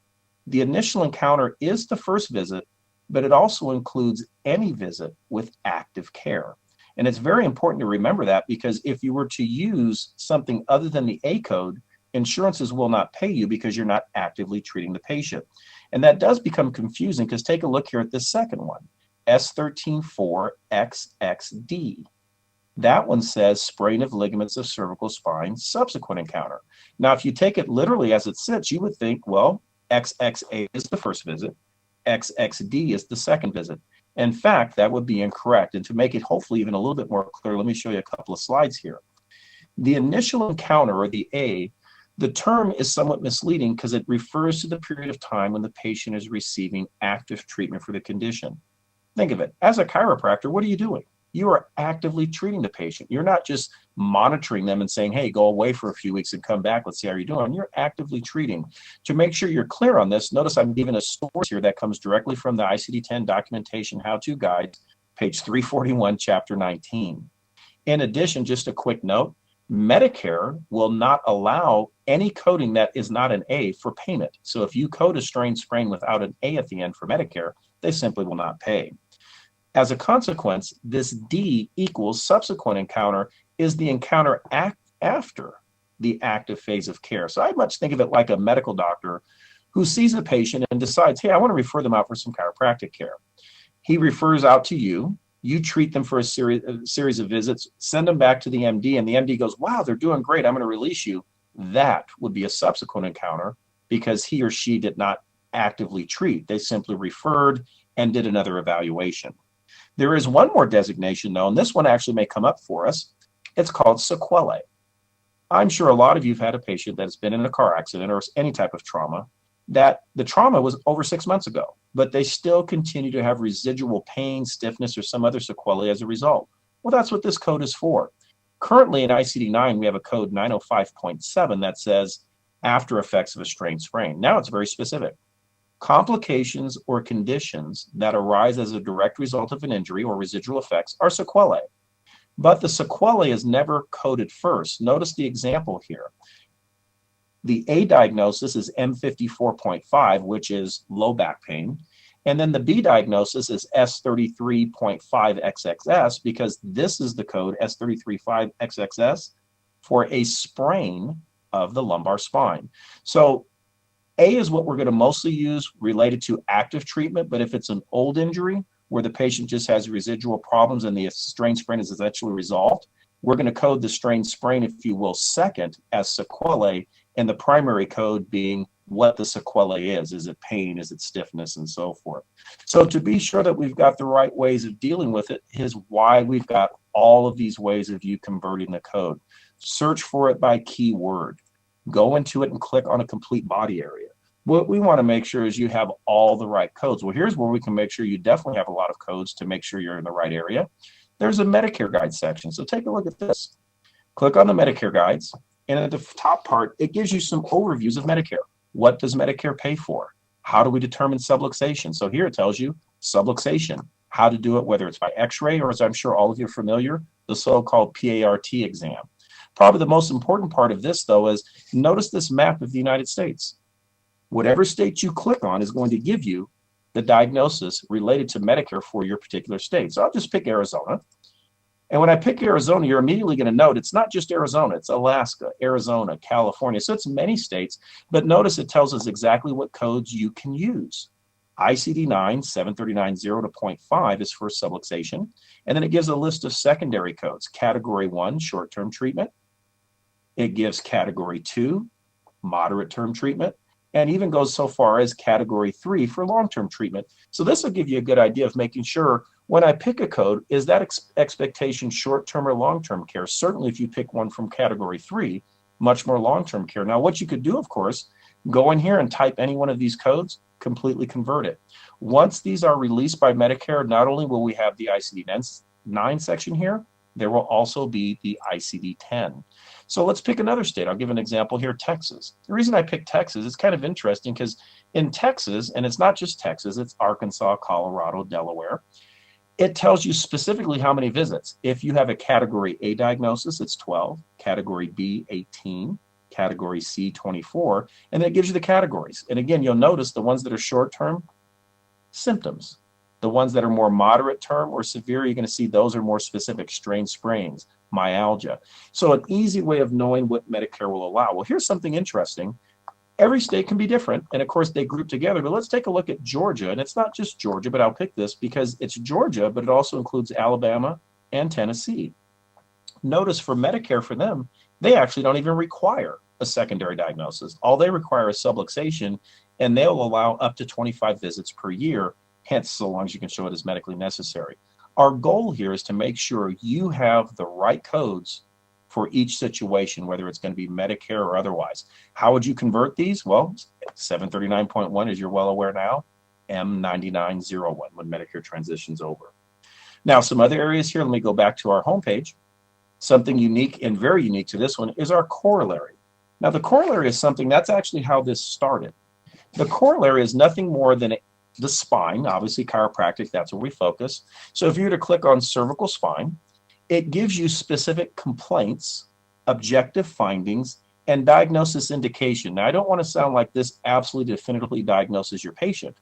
The initial encounter is the first visit, but it also includes any visit with active care. And it's very important to remember that, because if you were to use something other than the A code, insurances will not pay you because you're not actively treating the patient. And that does become confusing, because take a look here at this second one, S134XXD. That one says sprain of ligaments of cervical spine, subsequent encounter. Now, if you take it literally as it sits, you would think, well, XXA is the first visit, XXD is the second visit. In fact, that would be incorrect. And to make it hopefully even a little bit more clear, let me show you a couple of slides here. The initial encounter, or the A, the term is somewhat misleading because it refers to the period of time when the patient is receiving active treatment for the condition. Think of it, as a chiropractor, what are you doing? You are actively treating the patient. You're not just monitoring them and saying, hey, go away for a few weeks and come back, let's see how you're doing. You're actively treating. To make sure you're clear on this, notice I'm giving a source here that comes directly from the ICD-10 documentation how-to guide, page 341, chapter 19. In addition, just a quick note, Medicare will not allow any coding that is not an A for payment. So if you code a strain sprain without an A at the end for Medicare, they simply will not pay. As a consequence, this D equals subsequent encounter is the encounter after the active phase of care. So I much think of it like a medical doctor who sees a patient and decides, hey, I want to refer them out for some chiropractic care. He refers out to you. You treat them for a series of visits, send them back to the MD, and the MD goes, wow, they're doing great, I'm going to release you. That would be a subsequent encounter because he or she did not actively treat. They simply referred and did another evaluation. There is one more designation, though, and this one actually may come up for us. It's called sequelae. I'm sure a lot of you have had a patient that's been in a car accident or any type of trauma, that the trauma was over 6 months ago, but they still continue to have residual pain, stiffness, or some other sequelae as a result. Well, that's what this code is for. Currently in ICD-9, we have a code 905.7 that says after effects of a strain sprain. Now it's very specific. Complications or conditions that arise as a direct result of an injury or residual effects are sequelae. But the sequelae is never coded first. Notice the example here. The A diagnosis is M54.5, which is low back pain. And then the B diagnosis is S33.5XXS, because this is the code S335XXS for a sprain of the lumbar spine. So A is what we're going to mostly use related to active treatment, but if it's an old injury where the patient just has residual problems and the strain sprain is eventually resolved, we're going to code the strain sprain, if you will, second as sequelae, and the primary code being what the sequelae is. Is it pain? Is it stiffness? And so forth. So to be sure that we've got the right ways of dealing with it is why we've got all of these ways of you converting the code. Search for it by keyword. Go into it and click on a complete body area. What we want to make sure is you have all the right codes. Well, here's where we can make sure you definitely have a lot of codes to make sure you're in the right area. There's a Medicare guide section. So take a look at this. Click on the Medicare guides. And at the top part, it gives you some overviews of Medicare. What does Medicare pay for? How do we determine subluxation? So here it tells you subluxation, how to do it, whether it's by x-ray or, as I'm sure all of you are familiar, the so-called PART exam. Probably the most important part of this, though, is notice this map of the United States. Whatever state you click on is going to give you the diagnosis related to Medicare for your particular state. So I'll just pick Arizona. And when I pick Arizona, you're immediately going to note it's not just Arizona, it's Alaska, Arizona, California. So it's many states, but notice it tells us exactly what codes you can use. ICD-9 739.0.5 is for subluxation. And then it gives a list of secondary codes. Category 1, short-term treatment. It gives Category 2, moderate-term treatment, and even goes so far as Category 3 for long-term treatment. So this will give you a good idea of making sure When I pick a code, is that expectation short-term or long-term care? Certainly if you pick one from category 3, much more long-term care. Now what you could do, of course, go in here and type any one of these codes, completely convert it. Once these are released by Medicare, not only will we have the ICD-9 section here, there will also be the ICD-10. So let's pick another state. I'll give an example here, Texas. The reason I picked Texas is kind of interesting because in Texas, and it's not just Texas, it's Arkansas, Colorado, Delaware, it tells you specifically how many visits. If you have a category A diagnosis, it's 12, category B, 18, category C, 24, and then it gives you the categories. And again, you'll notice the ones that are short-term, symptoms. The ones that are more moderate term or severe, you're going to see those are more specific, strain sprains, myalgia. So an easy way of knowing what Medicare will allow. Well, here's something interesting. Every state can be different, and of course they group together, but let's take a look at Georgia. And it's not just Georgia, but I'll pick this because it's Georgia, but it also includes Alabama and Tennessee. Notice for Medicare, for them, they actually don't even require a secondary diagnosis. All they require is subluxation, and they'll allow up to 25 visits per year, hence so long as you can show it as medically necessary. Our goal here is to make sure you have the right codes for each situation, whether it's going to be Medicare or otherwise. How would you convert these? Well, 739.1, as you're well aware now, M9901 when Medicare transitions over. Now, some other areas here, let me go back to our homepage. Something unique and very unique to this one is our corollary. Now, the corollary is something that's actually how this started. The corollary is nothing more than the spine, obviously chiropractic, that's where we focus. So if you were to click on cervical spine, it gives you specific complaints, objective findings, and diagnosis indication. Now, I don't want to sound like this absolutely definitively diagnoses your patient,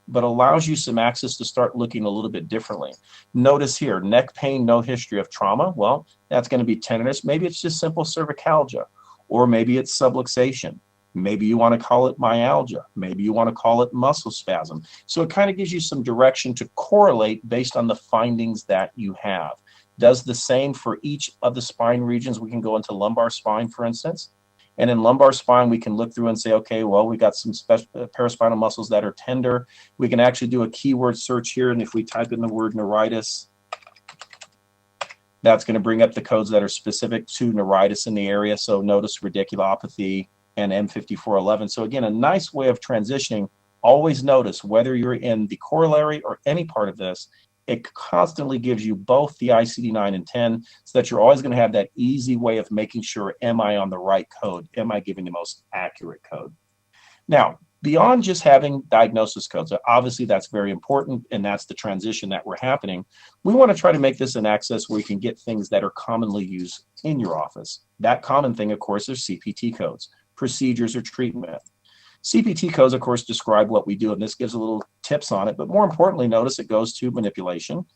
but allows you some access to start looking a little bit differently. Notice here, neck pain, no history of trauma. Well, that's going to be tenderness. Maybe it's just simple cervicalgia, or maybe it's subluxation. Maybe you want to call it myalgia. Maybe you want to call it muscle spasm. So it kind of gives you some direction to correlate based on the findings that you have. Does the same for each of the spine regions. We can go into lumbar spine, for instance. And in lumbar spine, we can look through and say, okay, well, we got some paraspinal muscles that are tender. We can actually do a keyword search here. And if we type in the word neuritis, that's going to bring up the codes that are specific to neuritis in the area. So notice radiculopathy and M5411. So again, a nice way of transitioning. Always notice whether you're in the corollary or any part of this, it constantly gives you both the ICD-9 and 10 so that you're always going to have that easy way of making sure, am I on the right code? Am I giving the most accurate code? Now, beyond just having diagnosis codes, obviously that's very important, and that's the transition that we're happening. We want to try to make this an access where you can get things that are commonly used in your office. That common thing, of course, is CPT codes, procedures or treatment. CPT codes, of course, describe what we do, and this gives a little tips on it, but more importantly, notice it goes to manipulation,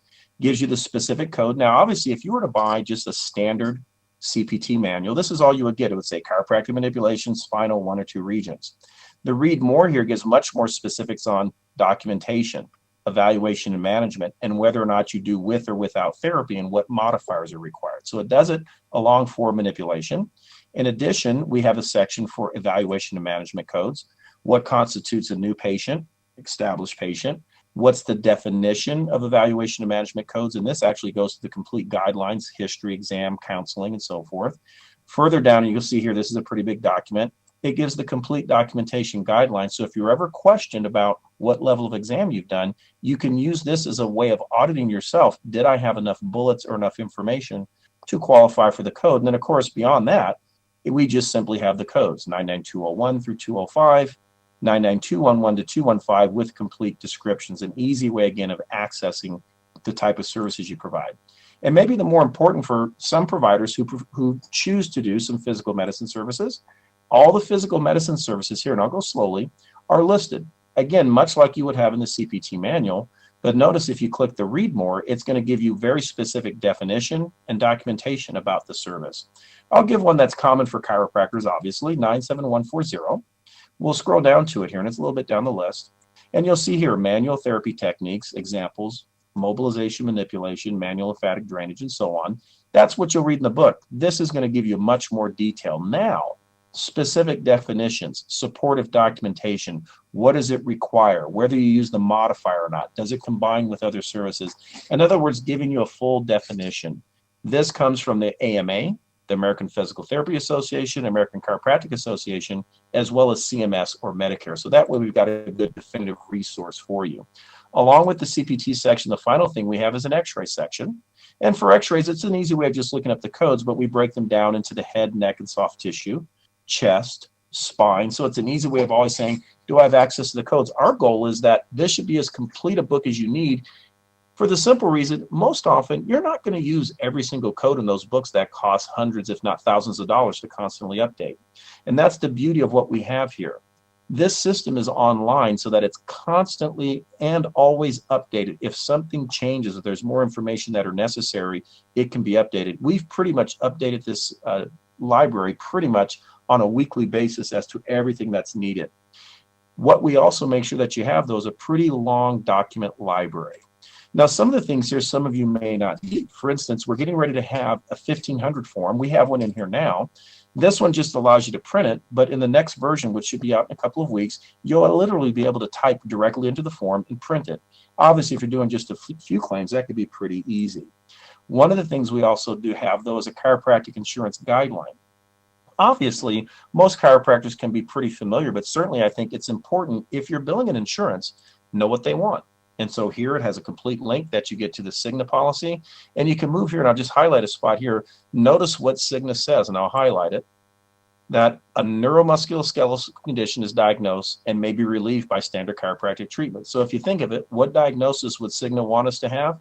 gives you the specific code. Now, obviously, if you were to buy just a standard CPT manual, this is all you would get. It would say chiropractic manipulation, spinal, 1 or 2 regions. The read more here gives much more specifics on documentation, evaluation and management, and whether or not you do with or without therapy and what modifiers are required. So it does it along for manipulation. In addition, we have a section for evaluation and management codes. What constitutes a new patient, established patient? What's the definition of evaluation and management codes? And this actually goes to the complete guidelines, history, exam, counseling, and so forth. Further down, you'll see here, this is a pretty big document. It gives the complete documentation guidelines. So if you're ever questioned about what level of exam you've done, you can use this as a way of auditing yourself. Did I have enough bullets or enough information to qualify for the code? And then, of course, beyond that, we just simply have the codes, 99201 through 205, 99211 to 215 with complete descriptions, an easy way, again, of accessing the type of services you provide. And maybe the more important for some providers who choose to do some physical medicine services, all the physical medicine services here, and I'll go slowly, are listed. Again, much like you would have in the CPT manual, but notice if you click the read more, it's going to give you very specific definition and documentation about the service. I'll give one that's common for chiropractors, obviously, 97140. We'll scroll down to it here, and it's a little bit down the list. And you'll see here manual therapy techniques, examples, mobilization, manipulation, manual lymphatic drainage, and so on. That's what you'll read in the book. This is going to give you much more detail. Now, specific definitions, supportive documentation. What does it require? Whether you use the modifier or not. Does it combine with other services? In other words, giving you a full definition. This comes from the AMA, the American Physical Therapy Association, American Chiropractic Association, as well as CMS or Medicare. So that way we've got a good definitive resource for you. Along with the CPT section, the final thing we have is an x-ray section. And for x-rays, it's an easy way of just looking up the codes, but we break them down into the head, neck, and soft tissue, chest, spine. So it's an easy way of always saying, do I have access to the codes? Our goal is that this should be as complete a book as you need, for the simple reason, most often, you're not going to use every single code in those books that cost hundreds, if not thousands of dollars to constantly update. And that's the beauty of what we have here. This system is online so that it's constantly and always updated. If something changes, if there's more information that are necessary, it can be updated. We've pretty much updated this library pretty much on a weekly basis as to everything that's needed. What we also make sure that you have, though, is a pretty long document library. Now, some of the things here, some of you may not need. For instance, we're getting ready to have a 1500 form. We have one in here now. This one just allows you to print it, but in the next version, which should be out in a couple of weeks, you'll literally be able to type directly into the form and print it. Obviously, if you're doing just a few claims, that could be pretty easy. One of the things we also do have, though, is a chiropractic insurance guideline. Obviously, most chiropractors can be pretty familiar, but certainly I think it's important, if you're billing an insurance, know what they want. And so here it has a complete link that you get to the Cigna policy, and you can move here, and I'll just highlight a spot here. Notice what Cigna says, and I'll highlight it, that a neuromusculoskeletal condition is diagnosed and may be relieved by standard chiropractic treatment. So if you think of it, what diagnosis would Cigna want us to have?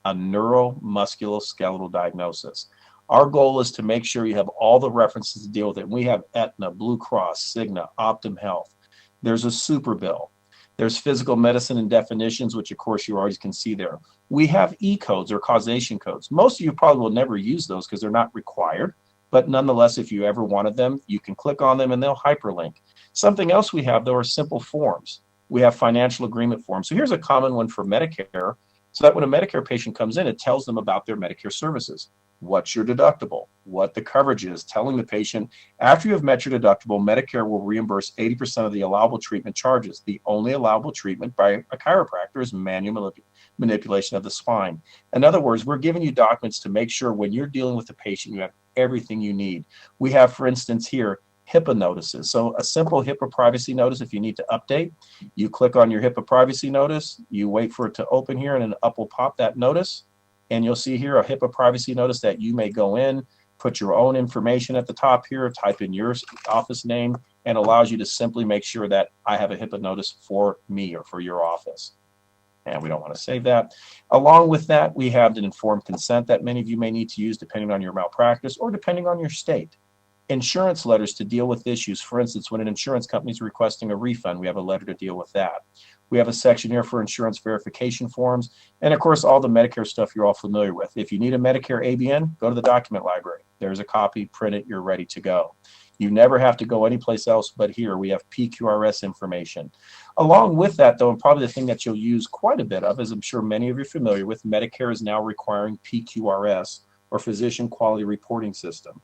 A neuromusculoskeletal diagnosis. Our goal is to make sure you have all the references to deal with it. We have Aetna, Blue Cross, Cigna, Optum Health. There's a super bill. There's physical medicine and definitions, which of course you always can see there. We have E-codes or causation codes. Most of you probably will never use those because they're not required, but nonetheless, if you ever wanted them, you can click on them and they'll hyperlink. Something else we have, though, are simple forms. We have financial agreement forms. So here's a common one for Medicare, so that when a Medicare patient comes in, it tells them about their Medicare services. What's your deductible? What the coverage is, telling the patient, after you have met your deductible, Medicare will reimburse 80% of the allowable treatment charges. The only allowable treatment by a chiropractor is manual manipulation of the spine. In other words, we're giving you documents to make sure when you're dealing with the patient, you have everything you need. We have, for instance, here, HIPAA notices. So a simple HIPAA privacy notice, if you need to update, you click on your HIPAA privacy notice, you wait for it to open here, and then up will pop that notice. And you'll see here a HIPAA privacy notice that you may go in, put your own information at the top here, type in your office name, and allows you to simply make sure that I have a HIPAA notice for me or for your office. And we don't want to save that. Along with that, we have an informed consent that many of you may need to use depending on your malpractice or depending on your state. Insurance letters to deal with issues. For instance, when an insurance company is requesting a refund, we have a letter to deal with that. We have a section here for insurance verification forms, and of course all the Medicare stuff you're all familiar with. If you need a Medicare ABN, go to the document library. There's a copy, print it, you're ready to go. You never have to go anyplace else but here. We have PQRS information. Along with that, though, and probably the thing that you'll use quite a bit of, as I'm sure many of you are familiar with, Medicare is now requiring PQRS, or Physician Quality Reporting System.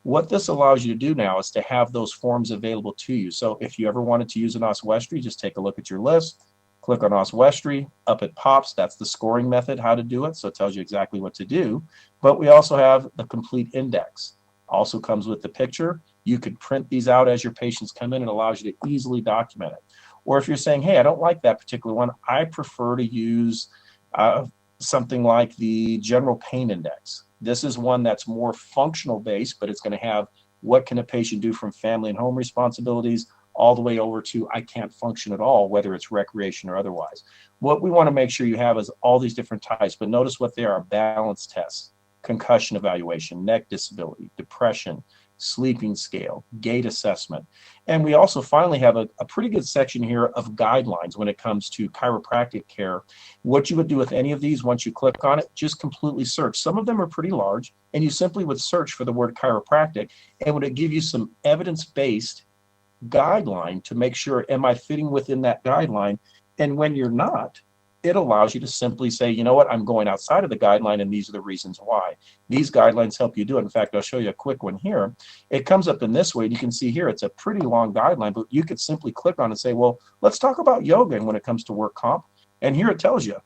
What this allows you to do now is to have those forms available to you. So if you ever wanted to use an Oswestry, just take a look at your list, click on Oswestry, up it pops. That's the scoring method, how to do it. So it tells you exactly what to do. But we also have the complete index. Also comes with the picture. You could print these out as your patients come in. It allows you to easily document it. Or if you're saying, hey, I don't like that particular one, I prefer to use something like the general pain index. This is one that's more functional based, but it's going to have what can a patient do from family and home responsibilities all the way over to I can't function at all, whether it's recreation or otherwise. What we want to make sure you have is all these different types, but notice what they are: balance tests, concussion evaluation, neck disability, depression, sleeping scale, gait assessment. And we also finally have a pretty good section here of guidelines when it comes to chiropractic care. What you would do with any of these, once you click on it, just completely search. Some of them are pretty large, and you simply would search for the word chiropractic, and would it give you some evidence-based guideline to make sure, am I fitting within that guideline? And when you're not, it allows you to simply say, you know what, I'm going outside of the guideline and these are the reasons why. These guidelines help you do it. In fact, I'll show you a quick one here. It comes up in this way, and you can see here it's a pretty long guideline, but you could simply click on it and say, well, let's talk about yoga and when it comes to work comp. And here it tells you.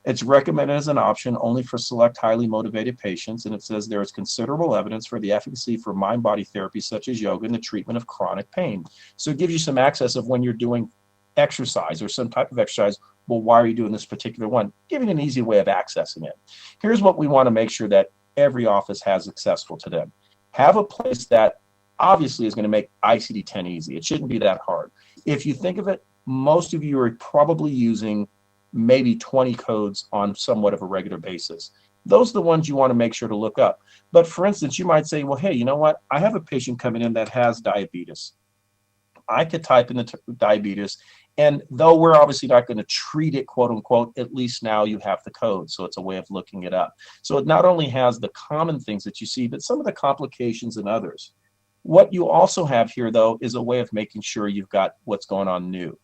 It's recommended as an option only for select highly motivated patients, and it says there is considerable evidence for the efficacy for mind-body therapy such as yoga in the treatment of chronic pain. So it gives you some access of when you're doing exercise or some type of exercise. Well, why are you doing this particular one? Giving an easy way of accessing it. Here's what we want to make sure that every office has accessible to them. Have a place that obviously is going to make ICD10 easy. It shouldn't be that hard. If you think of it, most of you are probably using maybe 20 codes on somewhat of a regular basis. Those are the ones you want to make sure to look up. But for instance, you might say, well, hey, you know what? I have a patient coming in that has diabetes. I could type in the diabetes, and though we're obviously not going to treat it, quote unquote, at least now you have the code. So it's a way of looking it up. So it not only has the common things that you see, but some of the complications and others. What you also have here, though, is a way of making sure you've got what's going on new.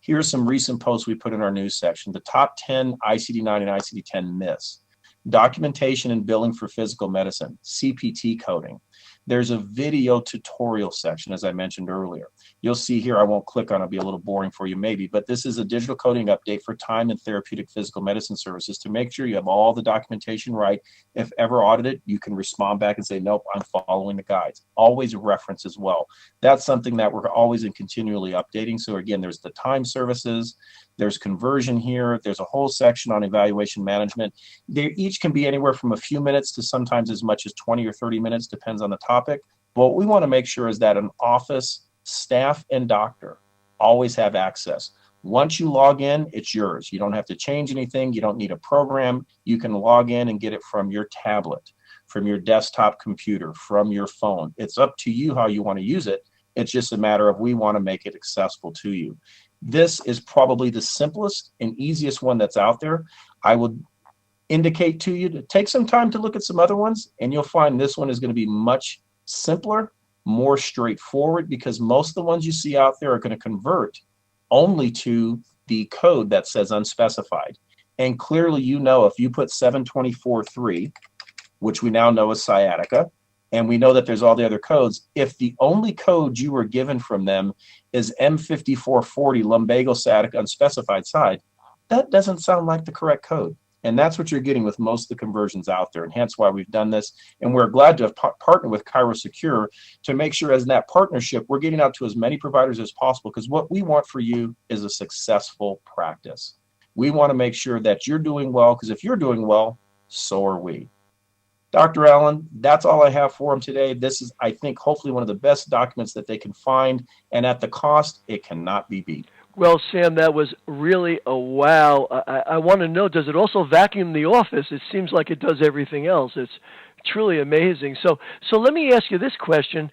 Here's some recent posts we put in our news section. The top 10 ICD-9 and ICD-10 myths. Documentation and billing for physical medicine. CPT coding. There's a video tutorial section, as I mentioned earlier. You'll see here, I won't click on it, it'll be a little boring for you maybe, but this is a digital coding update for time and therapeutic physical medicine services to make sure you have all the documentation right. If ever audited, you can respond back and say, nope, I'm following the guides. Always reference as well. That's something that we're always and continually updating. So again, there's the time services, there's conversion here, there's a whole section on evaluation management. They each can be anywhere from a few minutes to sometimes as much as 20 or 30 minutes, depends on the topic. But what we want to make sure is that an office staff and doctor always have access. Once you log in, it's yours. You don't have to change anything. You don't need a program. You can log in and get it from your tablet, from your desktop computer, from your phone. It's up to you how you want to use it. It's just a matter of we want to make it accessible to you. This is probably the simplest and easiest one that's out there. I would indicate to you to take some time to look at some other ones, and you'll find this one is going to be much simpler, more straightforward, because most of the ones you see out there are going to convert only to the code that says unspecified. And clearly, you know, if you put 724.3, which we now know is sciatica, and we know that there's all the other codes, if the only code you were given from them is M5440 lumbago sciatica unspecified side, that doesn't sound like the correct code. And that's what you're getting with most of the conversions out there, and hence why we've done this. And we're glad to have partnered with ChiroSecure to make sure as in that partnership, we're getting out to as many providers as possible, because what we want for you is a successful practice. We want to make sure that you're doing well, because if you're doing well, so are we. Dr. Allen, that's all I have for them today. This is, I think, hopefully one of the best documents that they can find, and at the cost, it cannot be beat. Well, Sam, that was really a wow. I want to know, does it also vacuum the office? It seems like it does everything else. It's truly amazing. So let me ask you this question.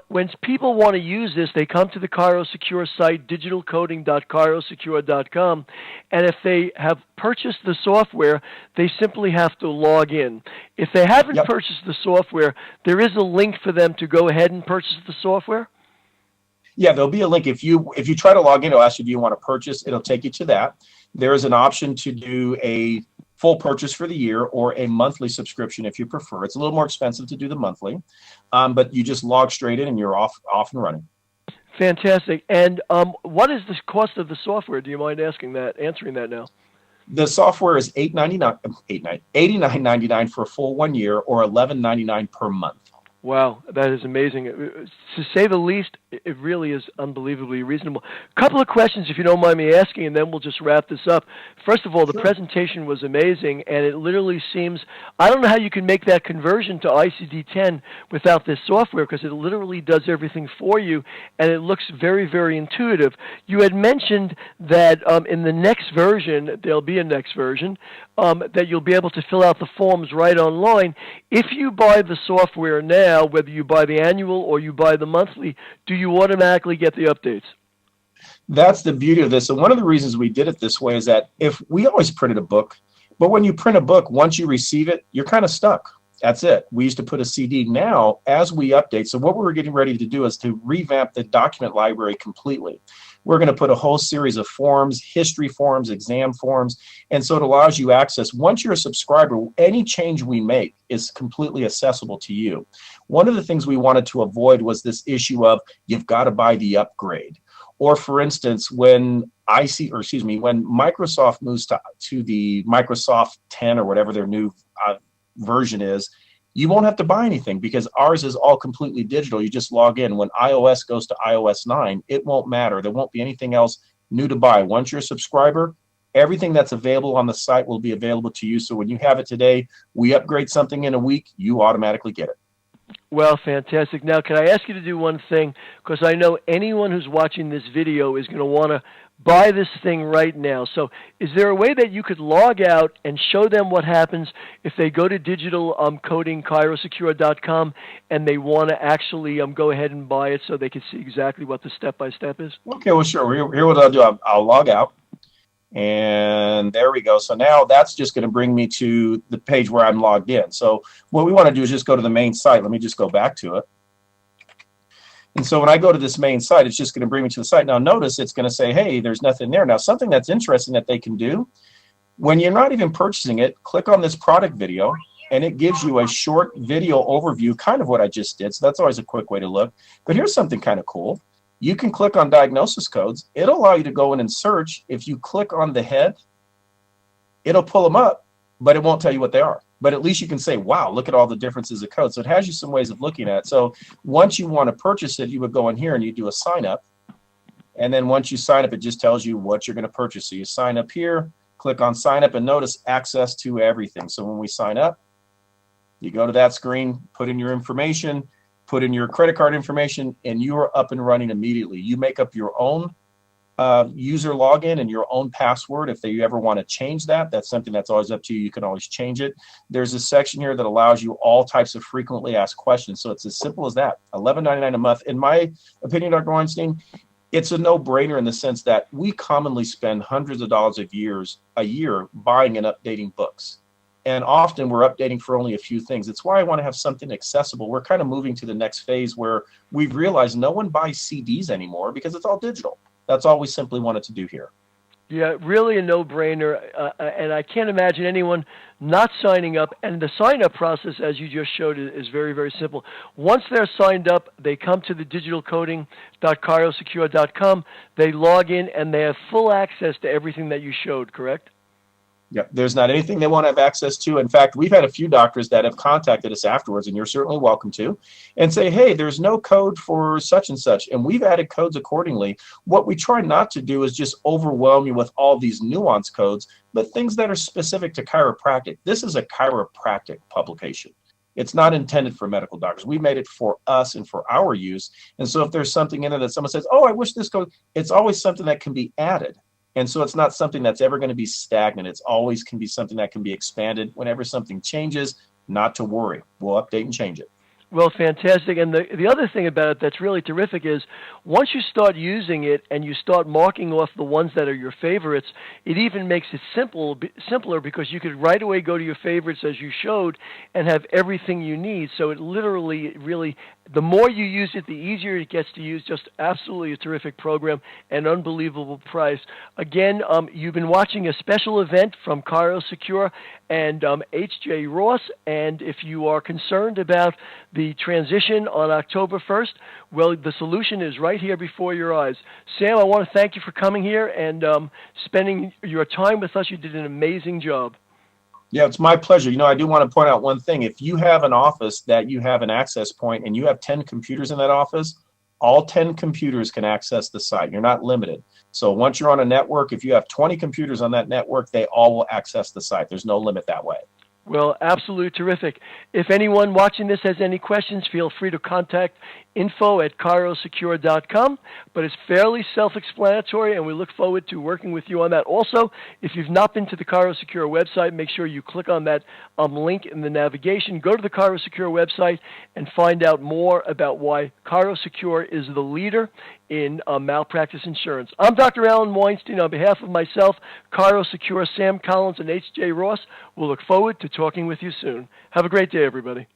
When people want to use this, they come to the ChiroSecure site, digitalcoding.chirosecure.com, and if they have purchased the software, they simply have to log in. If they haven't purchased the software, there is a link for them to go ahead and purchase the software? Yeah, there'll be a link. If you try to log in, it'll ask you, do you want to purchase? It'll take you to that. There is an option to do a full purchase for the year or a monthly subscription if you prefer. It's a little more expensive to do the monthly, but you just log straight in and you're off and running. Fantastic. And what is the cost of the software? Do you mind answering that now? The software is $89.99 for a full 1 year, or $11.99 per month. Wow, that is amazing. To say the least, it really is unbelievably reasonable. A couple of questions, if you don't mind me asking, and then we'll just wrap this up. First of all, the presentation was amazing, and it literally seems, I don't know how you can make that conversion to ICD-10 without this software, because it literally does everything for you, and it looks very, very intuitive. You had mentioned that in the next version, there'll be a next version, that you'll be able to fill out the forms right online. If you buy the software now, whether you buy the annual or you buy the monthly, do you automatically get the updates? That's the beauty of this. And one of the reasons we did it this way is that if we always printed a book, but when you print a book, once you receive it, you're kind of stuck. That's it. We used to put a CD. Now, as we update, so what we're getting ready to do is to revamp the document library completely. We're going to put a whole series of forms, history forms, exam forms, and so it allows you access. Once you're a subscriber, any change we make is completely accessible to you. One of the things we wanted to avoid was this issue of you've got to buy the upgrade. Or for instance, when when Microsoft moves to the Microsoft 10 or whatever their new version is, you won't have to buy anything because ours is all completely digital. You just log in. When iOS goes to iOS 9, it won't matter. There won't be anything else new to buy. Once you're a subscriber, everything that's available on the site will be available to you. So when you have it today, we upgrade something in a week, you automatically get it. Well, fantastic. Now, can I ask you to do one thing? Because I know anyone who's watching this video is going to want to buy this thing right now. So is there a way that you could log out and show them what happens if they go to digital coding, ChiroSecure.com, and they want to actually go ahead and buy it so they can see exactly what the step-by-step is? Okay, well, sure. Here what I'll do, I'll log out. And there we go. So now that's just going to bring me to the page where I'm logged in. So what we want to do is just go to the main site. Let me just go back to it. And so when I go to this main site, it's just going to bring me to the site. Now notice it's going to say, hey, there's nothing there. Now something that's interesting that they can do, when you're not even purchasing it, click on this product video, and it gives you a short video overview, kind of what I just did. So that's always a quick way to look. But here's something kind of cool. You can click on diagnosis codes. It'll allow you to go in and search. If you click on the head, it'll pull them up, but it won't tell you what they are. But at least you can say, wow, look at all the differences of code. So it has you some ways of looking at it. So once you want to purchase it, you would go in here and you do a sign up. And then once you sign up, it just tells you what you're going to purchase. So you sign up here, click on sign up, and notice access to everything. So when we sign up, you go to that screen, put in your information, put in your credit card information, and you are up and running immediately. You make up your own user login and your own password. If you ever want to change that, that's something that's always up to you. You can always change it. There's a section here that allows you all types of frequently asked questions. So it's as simple as that. $11.99 a month. In my opinion, Dr. Weinstein, it's a no-brainer in the sense that we commonly spend hundreds of dollars a year buying and updating books. And often we're updating for only a few things. It's why I want to have something accessible. We're kind of moving to the next phase where we've realized no one buys CDs anymore because it's all digital. That's all we simply wanted to do here. Yeah, really a no-brainer, and I can't imagine anyone not signing up. And the sign-up process, as you just showed, is very, very simple. Once they're signed up, they come to the digitalcoding.chirosecure.com, they log in, and they have full access to everything that you showed, correct? Yep, there's not anything they won't have access to. In fact, we've had a few doctors that have contacted us afterwards, and you're certainly welcome to, and say, hey, there's no code for such and such, and we've added codes accordingly. What we try not to do is just overwhelm you with all these nuanced codes, but things that are specific to chiropractic. This is a chiropractic publication. It's not intended for medical doctors. We made it for us and for our use, and so if there's something in there that someone says, oh, I wish this code, it's always something that can be added. And so it's not something that's ever going to be stagnant. It's always can be something that can be expanded. Whenever something changes, not to worry. We'll update and change it. Well, fantastic. And the other thing about it that's really terrific is once you start using it and you start marking off the ones that are your favorites, it even makes it simpler because you could right away go to your favorites as you showed and have everything you need. So it literally, really, the more you use it, the easier it gets to use. Just absolutely a terrific program and unbelievable price. Again, you've been watching a special event from ChiroSecure and H.J. Ross. And if you are concerned about the transition on October 1st, well, the solution is right here before your eyes. Sam, I want to thank you for coming here and spending your time with us. You did an amazing job. Yeah, it's my pleasure. You know, I do want to point out one thing. If you have an office that you have an access point and you have 10 computers in that office, all 10 computers can access the site. You're not limited. So once you're on a network, if you have 20 computers on that network, they all will access the site. There's no limit that way. Well, absolutely terrific. If anyone watching this has any questions, feel free to contact info@chirosecure.com. But it's fairly self-explanatory, and we look forward to working with you on that. Also, if you've not been to the ChiroSecure website, make sure you click on that link in the navigation. Go to the ChiroSecure website and find out more about why ChiroSecure is the leader in malpractice insurance. I'm Dr. Alan Weinstein. On behalf of myself, ChiroSecure, Sam Collins, and H.J. Ross, we'll look forward to talking with you soon. Have a great day, everybody.